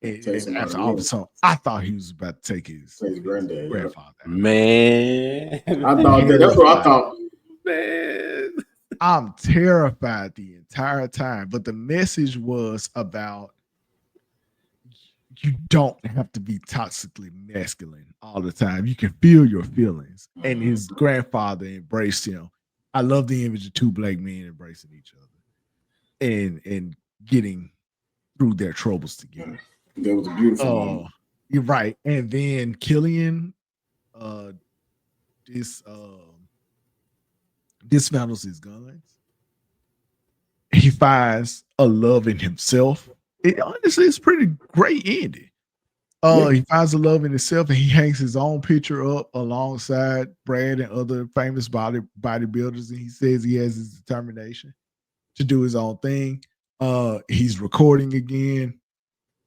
And after off I thought he was about to take his grandfather out. Man. I thought that's what I thought. Man. I'm terrified the entire time. But the message was about you don't have to be toxically masculine all the time. You can feel your feelings. And his grandfather embraced him. I love the image of two black men embracing each other and getting through their troubles together. That was a beautiful moment. You're right. And then Killian dismantles his guns. He finds a love in himself. Honestly, it's pretty great ending. He finds a love in himself, and he hangs his own picture up alongside Brad and other famous bodybuilders, and he says he has his determination to do his own thing. He's recording again,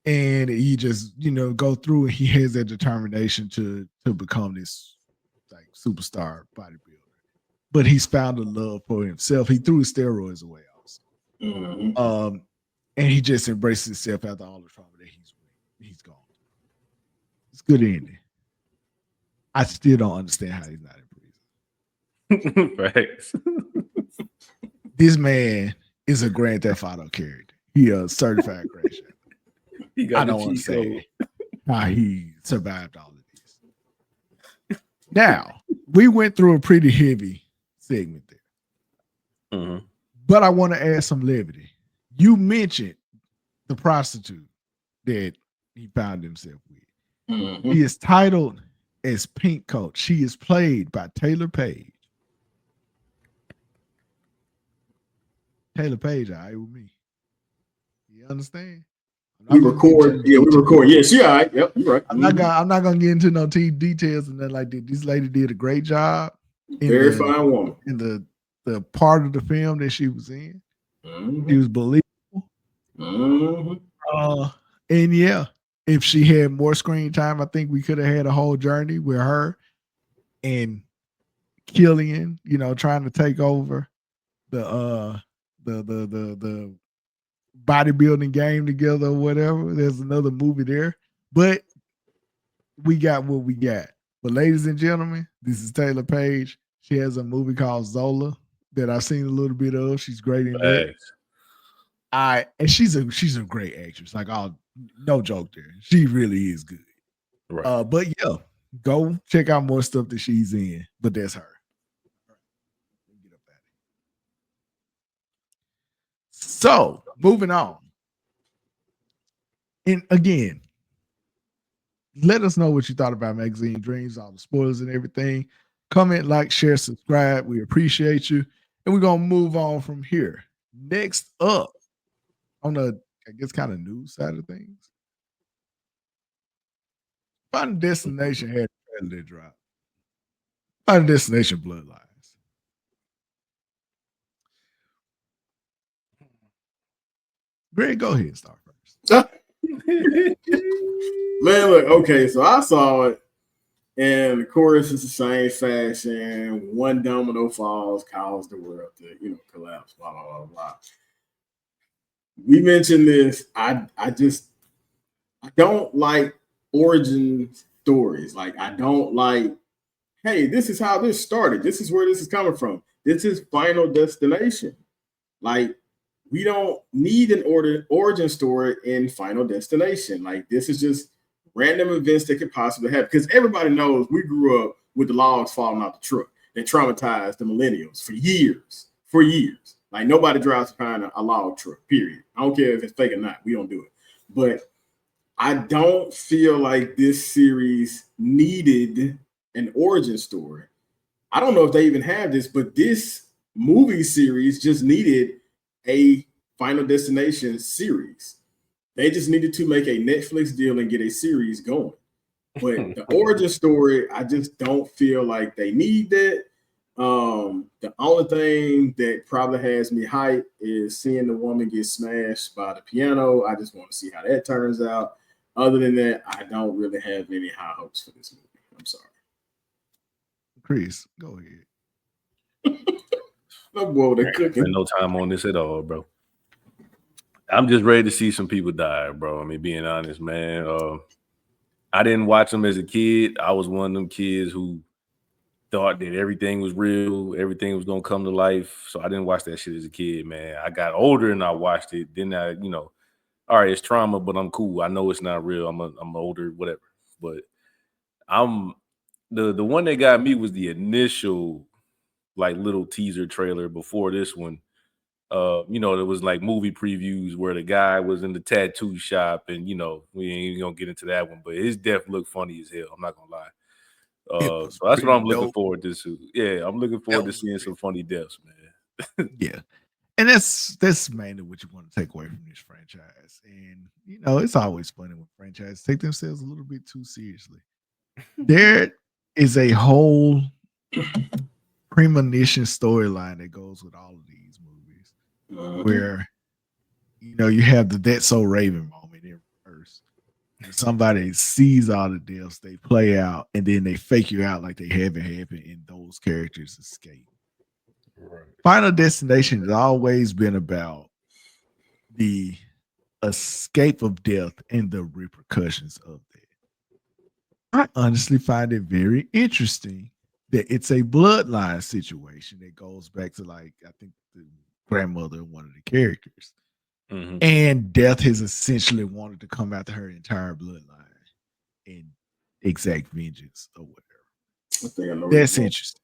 and he just go through, and he has that determination to become this like superstar bodybuilder. But he's found a love for himself. He threw his steroids away also. Mm-hmm. And he just embraces himself after all the trauma that he's gone. It's good ending. I still don't understand how he's not in prison. Facts. This man is a Grand Theft Auto character. He a certified crash out. He got I don't understand how he survived all of this. Now, we went through a pretty heavy segment there. Mm-hmm. But I want to add some levity. You mentioned the prostitute that he found himself with. Mm-hmm. He is titled as Pink Coat. She is played by Taylor Page. Taylor Page, all right with me. You understand? We record. Yes, yeah, right. Yep, you're right. I'm not gonna get into no details and nothing like that. This lady did a great job. Very fine woman. In the part of the film that she was in. Mm-hmm. She was believable. Mm-hmm. And yeah, if she had more screen time, I think we could have had a whole journey with her and Killian, trying to take over the bodybuilding game together or whatever. There's another movie there, but we got what we got. But ladies and gentlemen, this is Taylor Page. She has a movie called Zola that I've seen a little bit of. She's great in that. And she's a great actress. Like, no joke there. She really is good. Right. But yeah, go check out more stuff that she's in. But that's her. So moving on. And again, let us know what you thought about Magazine Dreams, all the spoilers and everything. Comment, like, share, subscribe. We appreciate you. And we're going to move on from here. Next up, on the, I guess, kind of news side of things, Final Destination had a trailer that dropped. Final Destination Bloodlines. Greg, go ahead and start first. Man, look, okay, so I saw it, and of course it's the same fashion. One domino falls, causes the world to collapse, blah blah blah blah. We mentioned this. I don't like origin stories. Like, I don't like, hey, this is how this started. This is where this is coming from. This is Final Destination. Like, we don't need an origin story in Final Destination. Like, this is just random events that could possibly happen. Because everybody knows we grew up with the logs falling out the truck that traumatized the millennials for years. For years. Like, nobody drives behind a log truck, period. I don't care if it's fake or not. We don't do it. But I don't feel like this series needed an origin story. I don't know if they even have this, but this movie series just needed a Final Destination series. They just needed to make a Netflix deal and get a series going. But the origin story, I just don't feel like they need that. The only thing that probably has me hyped is seeing the woman get smashed by the piano. I just want to see how that turns out. Other than that, I don't really have any high hopes for this movie. I'm sorry. Chris, go ahead. No boy, they're cooking. No time on this at all, bro. I'm just ready to see some people die, bro. I mean, being honest, man. I didn't watch them as a kid. I was one of them kids who thought that everything was real, everything was gonna come to life. So I didn't watch that shit as a kid, man. I got older and I watched it. Then I, all right, it's trauma, but I'm cool. I know it's not real. I'm older, whatever. But I'm the one that got me was the initial like little teaser trailer before this one. You know, there was like movie previews where the guy was in the tattoo shop, and you know, we ain't even gonna get into that one, but his death looked funny as hell. I'm not gonna lie. So that's what I'm looking forward to. Yeah, I'm looking forward to seeing some funny deaths, man. Yeah. And that's mainly what you want to take away from this franchise. And you know, it's always funny when franchises take themselves a little bit too seriously. There is a whole premonition storyline that goes with all of these movies, where you know you have the "That's So Raven" moment in reverse. Somebody sees all the deaths, they play out, and then they fake you out like they haven't happened, and those characters escape. Right. Final Destination has always been about the escape of death and the repercussions of that. I honestly find it very interesting that it's a bloodline situation that goes back to, like, I think the grandmother of one of the characters. Mm-hmm. And death has essentially wanted to come after her entire bloodline and exact vengeance or whatever. That's interesting.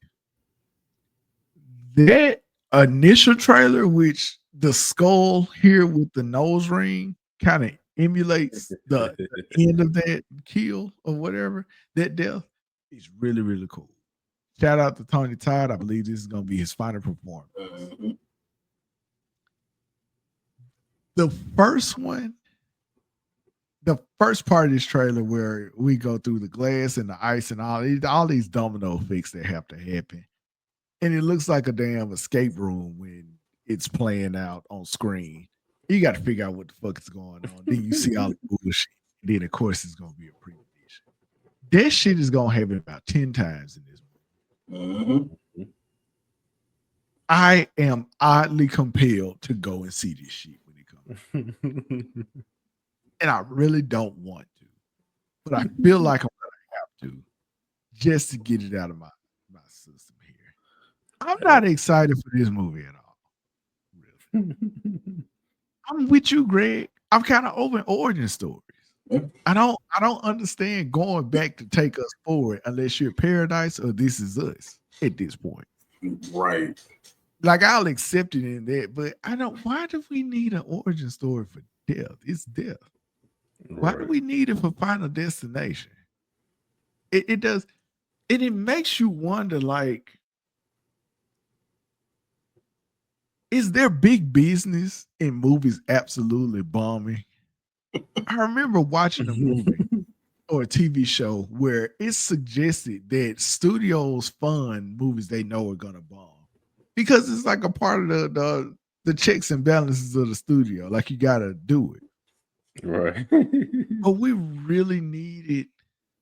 That initial trailer, which the skull here with the nose ring kind of emulates the end of that kill or whatever, that death is really, really cool. Shout out to Tony Todd. I believe this is going to be his final performance. The first one, the first part of this trailer where we go through the glass and the ice and all these domino effects that have to happen. And it looks like a damn escape room when it's playing out on screen. You got to figure out what the fuck is going on. Then you see all the bullshit. Then, of course, it's going to be a premonition. That shit is going to happen about 10 times in this movie. I am oddly compelled to go and see this shit when it comes. And I really don't want to. But I feel like I'm going to have to just to get it out of my system here. I'm not excited for this movie at all. Really. I'm with you, Greg. I'm kind of over origin stories. I don't understand going back to take us forward unless you're Paradise or This Is Us at this point. Right. Like, I'll accept it in that, but I don't. Why do we need an origin story for death? It's death. Why do we need it for Final Destination? It does. And it makes you wonder, like, is there big business in movies absolutely bombing? I remember watching a movie or a TV show where it suggested that studios fund movies they know are gonna bomb because it's like a part of the checks and balances of the studio. Like, you gotta do it, right? But we really need it.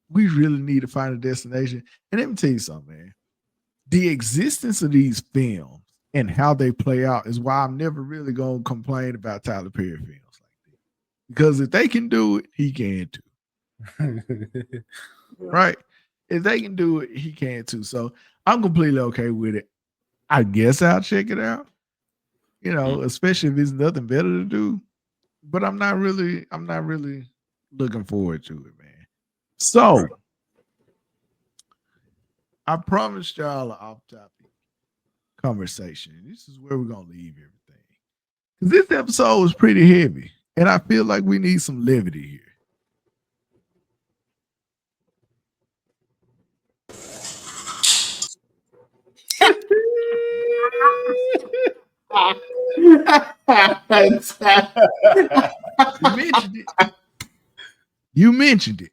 We really need to find a destination. And let me tell you something, man. The existence of these films and how they play out is why I'm never really gonna complain about Tyler Perry films like that. Because if they can do it, he can too. Right? If they can do it, he can too. So I'm completely okay with it. I guess I'll check it out. You know, especially if there's nothing better to do. But I'm not really looking forward to it, man. So I promised y'all an off-topic conversation. This is where we're gonna leave everything. Because this episode was pretty heavy, and I feel like we need some levity here. You mentioned it.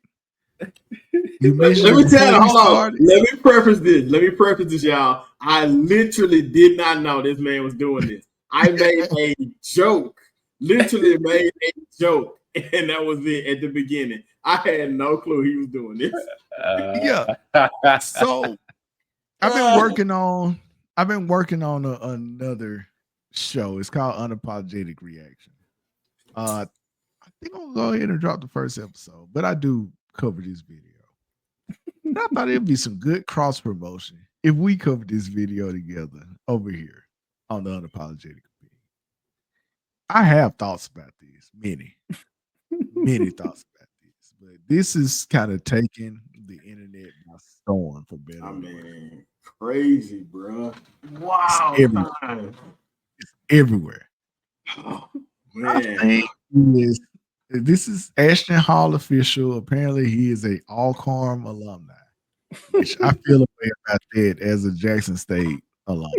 Let me tell you, hold on. Let me preface this, y'all. I literally did not know this man was doing this. I made a joke, and that was it at the beginning. I had no clue he was doing this. Yeah. So I've been working on another show. It's called Unapologetic Reaction. I think I'm gonna go ahead and drop the first episode, but I do cover this video. And I thought it'd be some good cross promotion if we covered this video together over here on the Unapologetic Opinion. I have thoughts about this, many thoughts about this, but this is kind of taking the internet by storm for better. I mean, crazy, bro. Wow. It's everywhere. Oh, I man. think this is Ashton Hall official. Apparently, he is a Alcorn alumni, which I feel a way about that as a Jackson State alumni.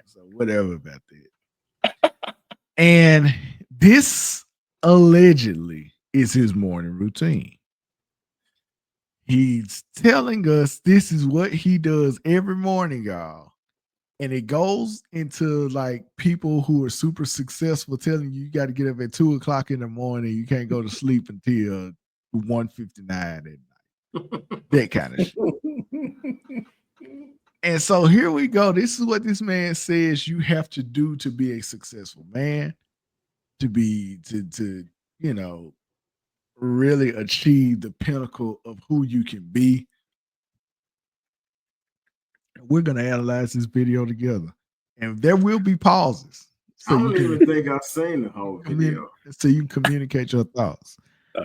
So whatever about that. And this allegedly is his morning routine. He's telling us this is what he does every morning, y'all. And it goes into like people who are super successful telling you got to get up at 2:00 in the morning. You can't go to sleep until 1:59 at night. That kind of shit. And so here we go. This is what this man says you have to do to be a successful man, to you know, really achieve the pinnacle of who you can be. We're gonna analyze this video together, and there will be pauses, so I don't even think I've seen the whole video. So you communicate your thoughts.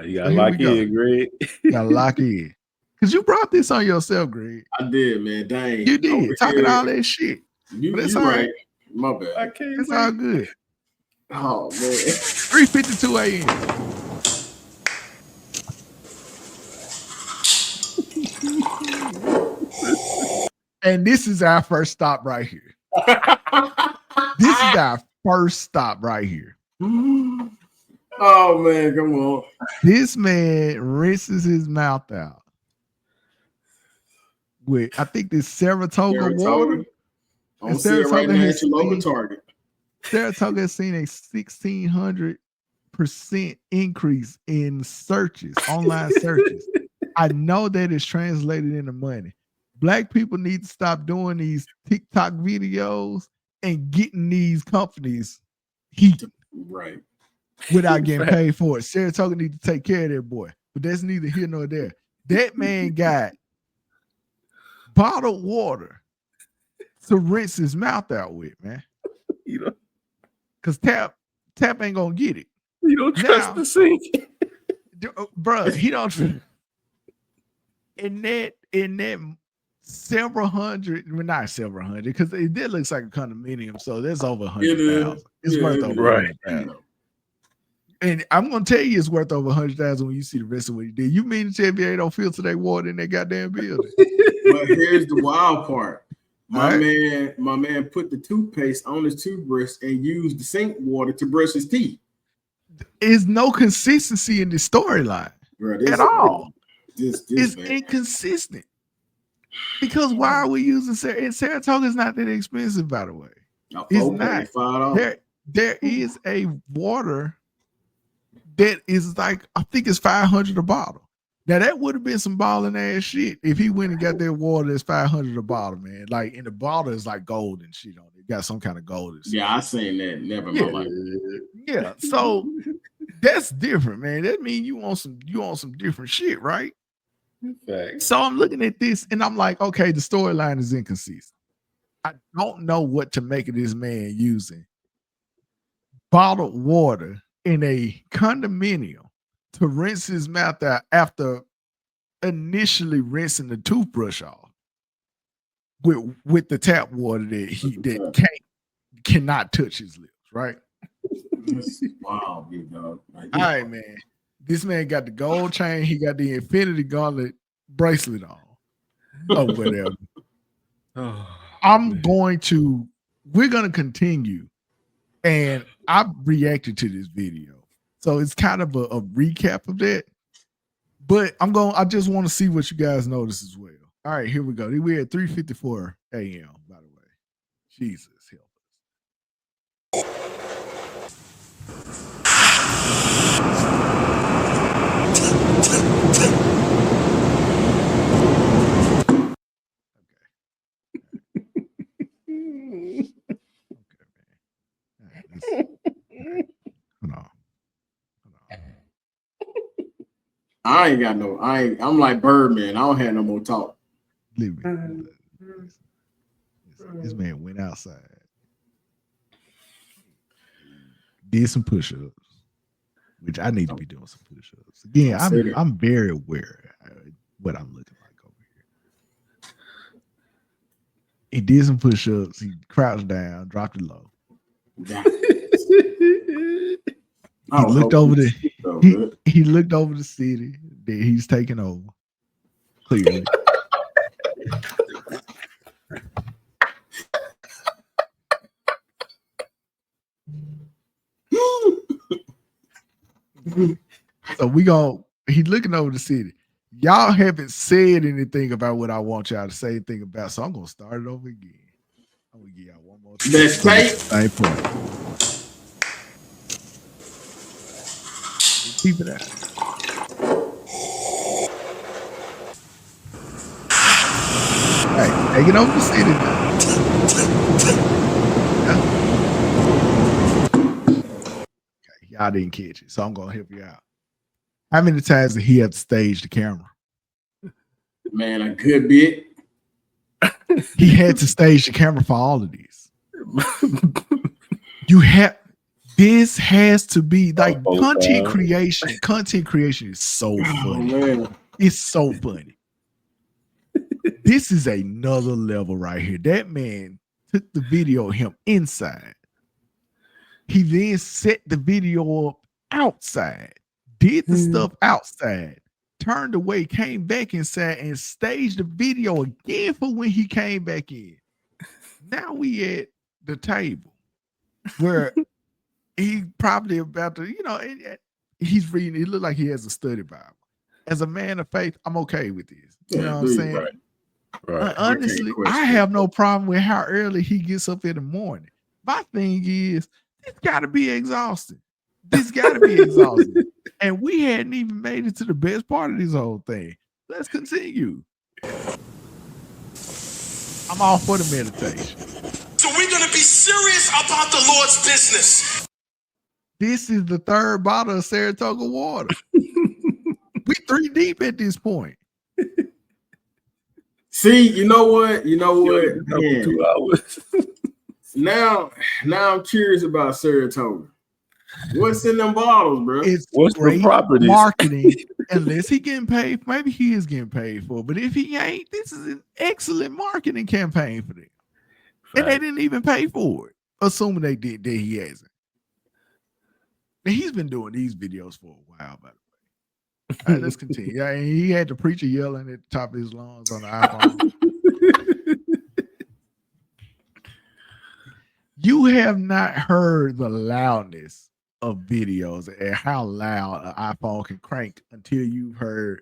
You gotta lock in, Greg. You gotta lock in, because you brought this on yourself, Greg. I did, man. Dang, you did talking all that shit. You right. Right. My bad. It's all good. Oh man, 3:52 a.m. And this is our first stop right here. This is our first stop right here. Oh man, come on. This man rinses his mouth out with, I think, this Saratoga water. I see it right now at your local Target. Saratoga has seen a 1,600% increase in searches, online searches. I know that is translated into money. Black people need to stop doing these TikTok videos and getting these companies heat right without getting paid for it. Saratoga need to take care of that boy, but that's neither here nor there. That man got bottled water to rinse his mouth out with, man. You know, because tap ain't gonna get it. You don't trust the sink, bro. He don't. In that several hundred, well, not several hundred, because it did looks like a condominium, so that's over 100,000. It's worth over 100,000. And I'm gonna tell you, it's worth over 100,000 when you see the rest of what he did. You mean to tell me they don't filter their water in that goddamn building? But here's the wild part. My man put the toothpaste on his toothbrush and used the sink water to brush his teeth. There's no consistency in the storyline at all. This it's inconsistent. Because why are we using Saratoga? Is not that expensive, by the way. It's not. There is a water that is like, I think it's $500 a bottle. Now that would have been some balling ass shit if he went and got that water that's $500 a bottle, man. Like, in the bottle is like gold and shit on it. Got some kind of gold. Yeah, I seen that. Never in my life. Yeah, so that's different, man. That means you want some different shit, right? Fact. So I'm looking at this and I'm like, okay, the storyline is inconsistent. I don't know what to make of this man using bottled water in a condominium to rinse his mouth out after initially rinsing the toothbrush off with the tap water that cannot touch his lips, right? Wow, big dog. All right, man. This man got the gold chain. He got the Infinity Gauntlet bracelet on. Oh, whatever. We're going to continue. And I reacted to this video. So it's kind of a recap of that. But I just want to see what you guys notice as well. All right, here we go. We're at 3:54 a.m., by the way. Jesus, help us. I'm like Birdman. I don't have no more talk. This man went outside, did some push-ups, which I need to be doing some push-ups. Again, I'm very aware of what I'm looking like over here. He did some push-ups. He crouched down, dropped it low. He looked over he looked over the city that he's taking over. Clearly. So he's looking over the city. Y'all haven't said anything about what I want y'all to say anything about, so I'm gonna start it over again. I'm gonna give y'all one more time. Let's take. Keep it out. Hey, taking over the city now. Okay, y'all didn't catch it, so I'm gonna help you out. How many times did he have to stage the camera? Man, a good bit. He had to stage the camera for all of these. This has to be like content creation. Content creation is so funny. Man. It's so funny. This is another level right here. That man took the video of him inside. He then set the video up outside, did the stuff outside, turned away, came back inside, and staged the video again for when he came back in. Now we at the table where he probably about to, he's reading. It looked like he has a study Bible. As a man of faith, I'm okay with this. You know what I'm saying? Right. Honestly, I have no problem with how early he gets up in the morning. My thing is, it's got to be exhausting. This got to be exhausting. And we hadn't even made it to the best part of this whole thing. Let's continue. I'm all for the meditation. So we're going to be serious about the Lord's business. This is the third bottle of Saratoga water. We 3 deep at this point. See, you know what? Man, 2 hours. now I'm curious about Saratoga. What's in them bottles, bro? What's the properties? Marketing. Unless he getting paid, maybe he is getting paid for it. But if he ain't, this is an excellent marketing campaign for them. And they didn't even pay for it, assuming they did. That he hasn't. And he's been doing these videos for a while, by the way. All right, let's continue. Yeah, and he had the preacher yelling at the top of his lungs on the iPhone. You have not heard the loudness of videos and how loud an iPhone can crank until you've heard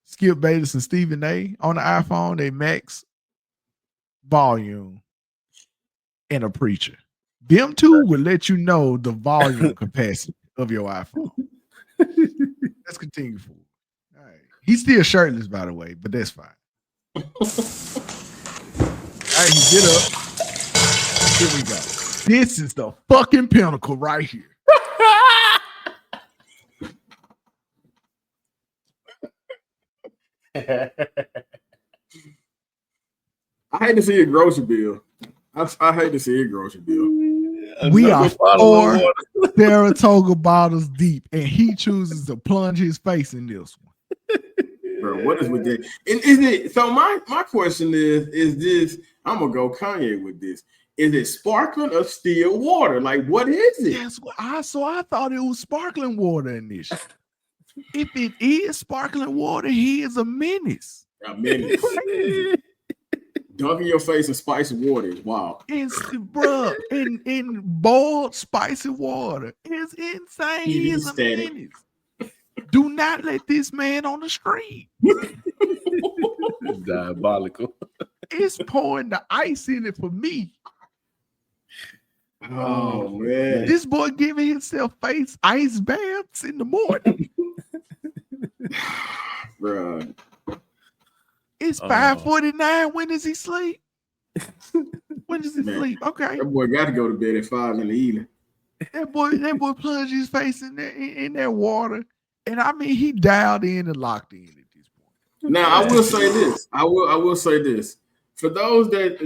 Skip Bayless and Stephen A. on the iPhone, they max volume and a preacher. Them two will let you know the volume capacity of your iPhone. Let's continue forward. All right. He's still shirtless, by the way, but that's fine. All right, he get up. Here we go. This is the fucking pinnacle right here. I hate to see a grocery bill. I hate to see a grocery bill. We are 4 Saratoga bottles deep, and he chooses to plunge his face in this one. Bro, what is with that? And is it so? My question is this? I'm gonna go Kanye with this. Is it sparkling or still water? Like, what is it? Yes, I thought it was sparkling water initially. If it is sparkling water, he is a menace. A menace. Dunking your face in spicy water is wild. Bro, in boiled spicy water is insane. He is a menace. Do not let this man on the street. It's diabolical. It's pouring the ice in it for me. Oh man. This boy giving himself face ice baths in the morning. Bro. It's 5:49. When does he sleep? When does he sleep? Okay. That boy got to go to bed at 5 in the evening. That boy plunged his face in that water. And I mean, he dialed in and locked in at this point. Now, I will say this. I will say this. For those that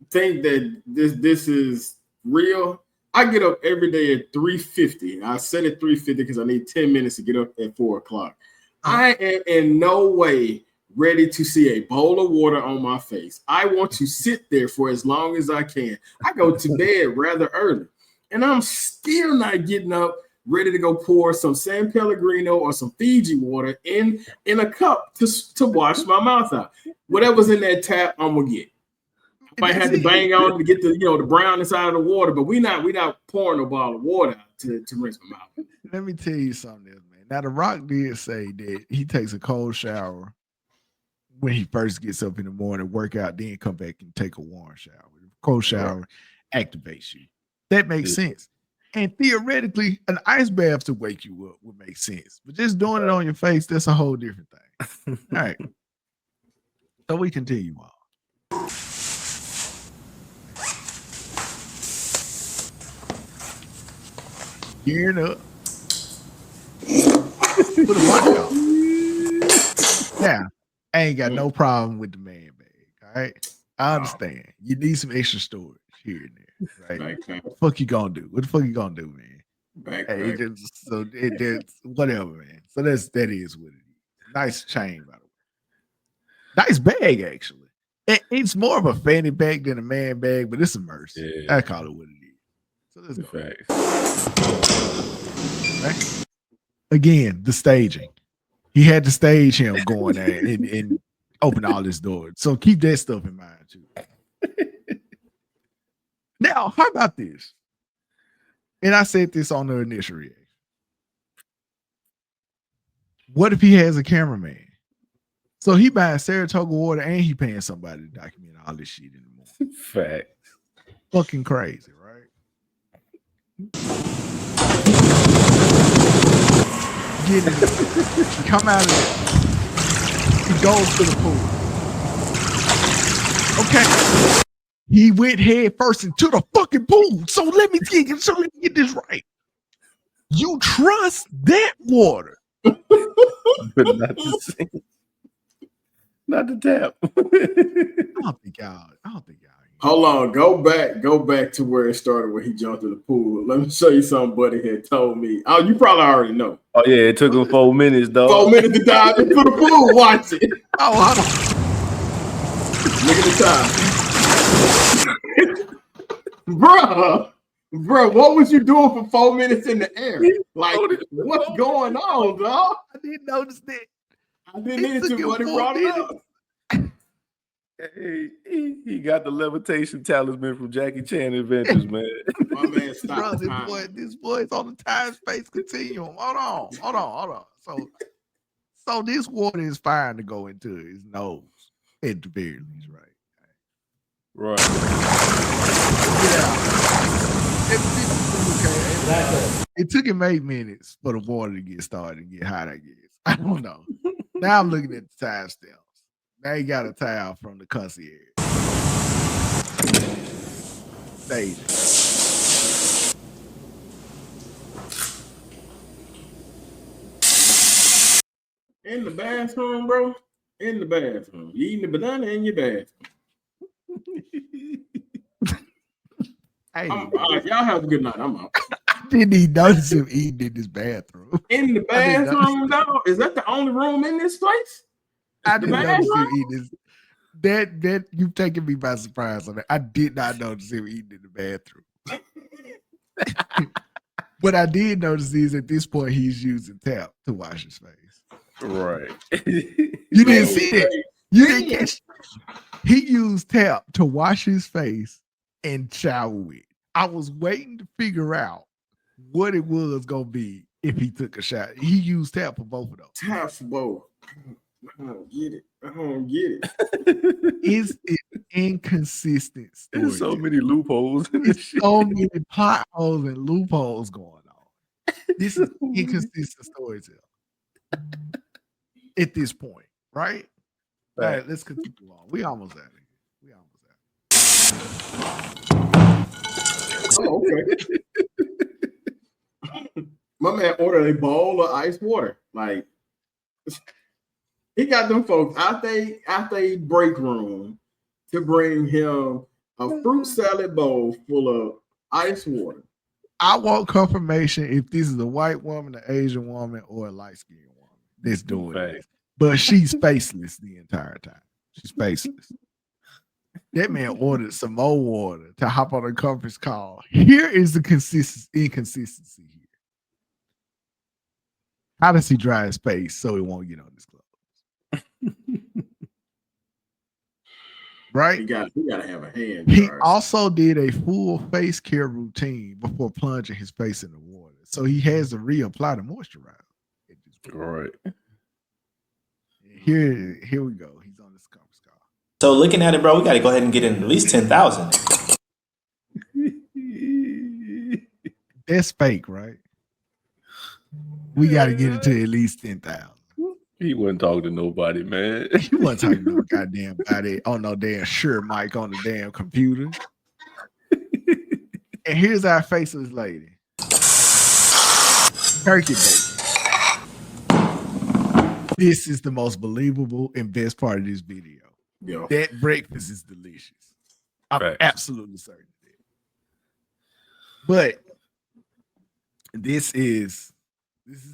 think that this is real, I get up every day at 3:50. I set it 3:50 because I need 10 minutes to get up at 4 o'clock. I am in no way ready to see a bowl of water on my face. I want to sit there for as long as I can. I go to bed rather early, and I'm still not getting up ready to go pour some San Pellegrino or some Fiji water in a cup to wash my mouth out. Whatever's in that tap, I'm gonna get. I might have to bang on to get the the brown inside of the water, but we not pouring a bottle of water out to rinse my mouth. Let me tell you something else, man. Now, The Rock did say that he takes a cold shower when he first gets up in the morning, work out, then come back and take a warm shower. Cold shower activates you. That makes sense. And theoretically, an ice bath to wake you up would make sense. But just doing it on your face, that's a whole different thing. All right. So we continue on. Gearing up. Put a watch on. Now, I ain't got no problem with the man bag. All right. I understand. You need some extra storage here and there. Right. What the fuck you gonna do? What the fuck you gonna do, man? It's whatever, man. So that is what it is. Nice chain, by the way. Nice bag, actually. It's more of a fanny bag than a man bag, but it's a mercy. I call it what it is. So let's go. Right? Again, the staging. He had to stage him going there and open all his doors. So keep that stuff in mind too. Now, how about this? And I said this on the initial reaction. What if he has a cameraman? So he buying Saratoga water and he paying somebody to document all this shit in the morning. Fact. Fucking crazy, right? Get it. Come out of there. He goes to the pool. Okay. He went head first into the fucking pool. So let me get this right. You trust that water. But not the same. Not the tap. I don't think y'all. Hold on, go back to where it started when he jumped in the pool. Let me show you something Buddy had told me. Oh, you probably already know. Oh yeah, it took him 4 minutes, though. 4 minutes to dive into the pool. Watch it. Oh, hold on. Look at the time. Bruh, what was you doing for 4 minutes in the air? Like, what's going on, dog? I didn't notice that. I didn't need to, but he brought it up. Hey, he got the levitation talisman from Jackie Chan Adventures, man. My man, stop. This boy's on the time-space continuum. Hold on. So this water is fine to go into his nose at the very least, right? Right. Yeah. It took him 8 minutes for the water to get started and get hot, I guess. I don't know. Now I'm looking at the timestamps. Now he got a towel from the concierge. Stayed. In the bathroom, bro. In the bathroom. You eating the banana in your bathroom. Hey, all right, y'all have a good night. I'm out. Didn't he notice him eating in his bathroom? In the bathroom, though? Is that the only room in this place? I didn't notice him eating this. That you've taken me by surprise on that. I did not notice him eating in the bathroom. What I did notice is at this point he's using tap to wash his face. Right. You didn't see it. You didn't catch it. He used tap to wash his face and shower with. I was waiting to figure out what it was gonna be if he took a shower. He used tap for both of those. Tap for both. I don't get it. It's an inconsistent story. There's so many loopholes. There's so many potholes and loopholes going on. This is inconsistent storytelling at this point, right? All right, let's continue on. We almost at it. Oh, okay. My man ordered a bowl of ice water. Like, he got them folks out they break room to bring him a fruit salad bowl full of ice water. I want confirmation if this is a white woman, an Asian woman, or a light-skinned woman that's doing this. but she's faceless the entire time. She's faceless. That man ordered some more water to hop on a conference call. Here is the inconsistency here. How does he dry his face so it won't get on his clothes? Right? He got to have a hand. He also did a full face care routine before plunging his face in the water. So he has to reapply the moisturizer. Right. Here we go. He's on this conference call. So looking at it, bro, we got to go ahead and get in at least 10,000. That's fake, right? We got to get it to at least 10,000. He wasn't talking to nobody, man. He wasn't talking to no goddamn body on no damn sure mic on the damn computer. And here's our faceless lady. Turkey bacon. This is the most believable and best part of this video. Yo. That breakfast is delicious. I'm absolutely certain of it. But this is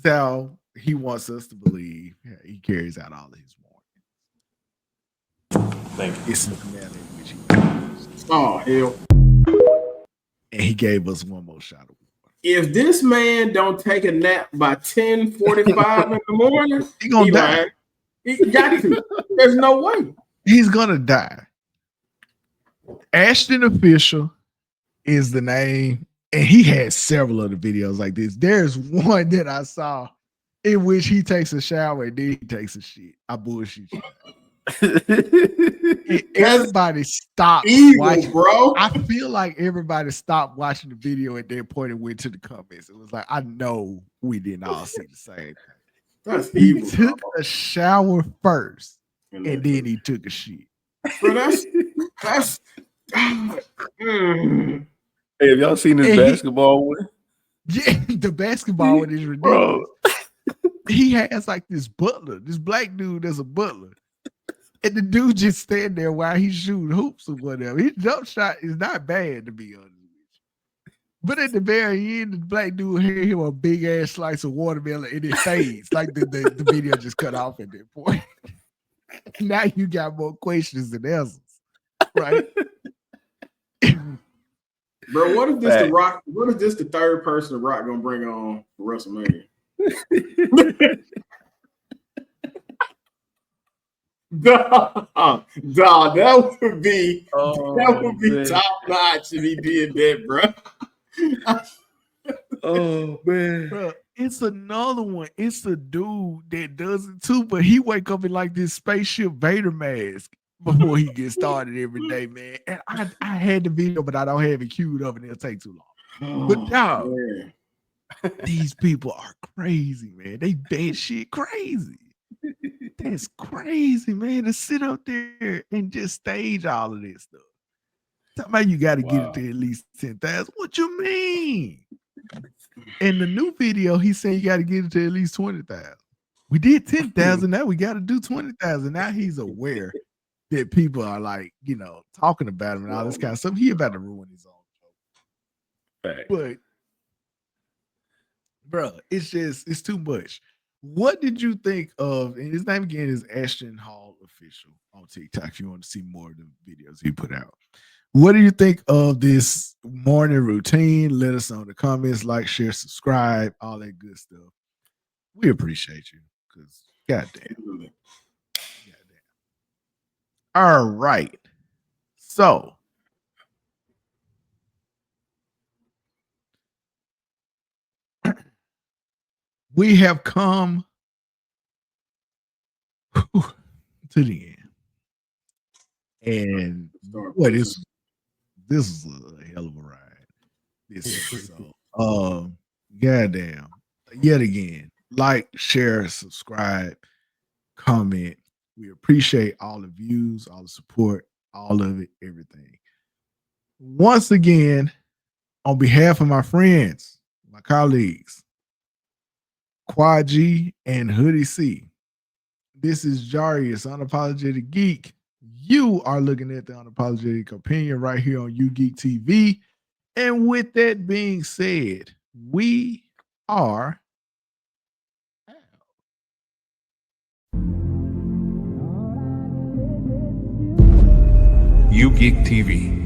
how he wants us to believe he carries out all of his warnings. Thank you. This is the manner in which he was. Oh, hell. And he gave us one more shot of water. If this man don't take a nap by 10:45 in the morning, He gonna die. He got to. There's no way. He's gonna die. Ashton Official is the name, and he has several of the videos like this. There's one that I saw in which he takes a shower and then he takes a shit. I bullshit you. Everybody stopped watching, bro. I feel like everybody stopped watching the video at that point and went to the comments. It was like, I know we didn't all see the same thing. That's He evil, took bro. a shower first, and then he took a shit. Bro, that's Hey, have y'all seen this basketball one? Yeah, the basketball one is ridiculous. He has like this butler, this black dude that's a butler. And the dude just stand there while he's shooting hoops or whatever. His jump shot is not bad, to be honest with you. But at the very end, the black dude hand him a big ass slice of watermelon and it fades. Like the video just cut off at that point. Now you got more questions than answers, right? Bro, what if this the Rock? What if this the third person the Rock gonna bring on for WrestleMania? Dog, that would be top notch if he did that, bro. Oh man, bro, it's another one. It's a dude that does it too, but he wake up in like this spaceship Vader mask before he gets started every day, man. And I had the video, but I don't have it queued up, and it'll take too long. But dog, these people are crazy, man. They bad shit crazy. That's crazy, man, to sit up there and just stage all of this stuff. Talking about you got to get it to at least 10,000. What you mean? In the new video, he said you got to get it to at least 20,000. We did 10,000. Now we got to do 20,000. Now he's aware that people are like, talking about him and all this kind of stuff. He about to ruin his own joke. But, bro, it's too much. What did you think of, and his name again is Ashton Hall Official on TikTok if you want to see more of the videos he put out. What do you think of this morning routine? Let us know in the comments, like, share, subscribe, all that good stuff. We appreciate you because goddamn. All right. So we have come to the end. And what is this is a hell of a ride. This episode. Goddamn. Yet again, like, share, subscribe, comment. We appreciate all the views, all the support, all of it, everything. Once again, on behalf of my friends, my colleagues, Quad G and Hoodie C, this is Jarius, Unapologetic Geek. You are looking at the Unapologetic Opinion right here on U-GeekTV. And with that being said, we are out. U-GeekTV.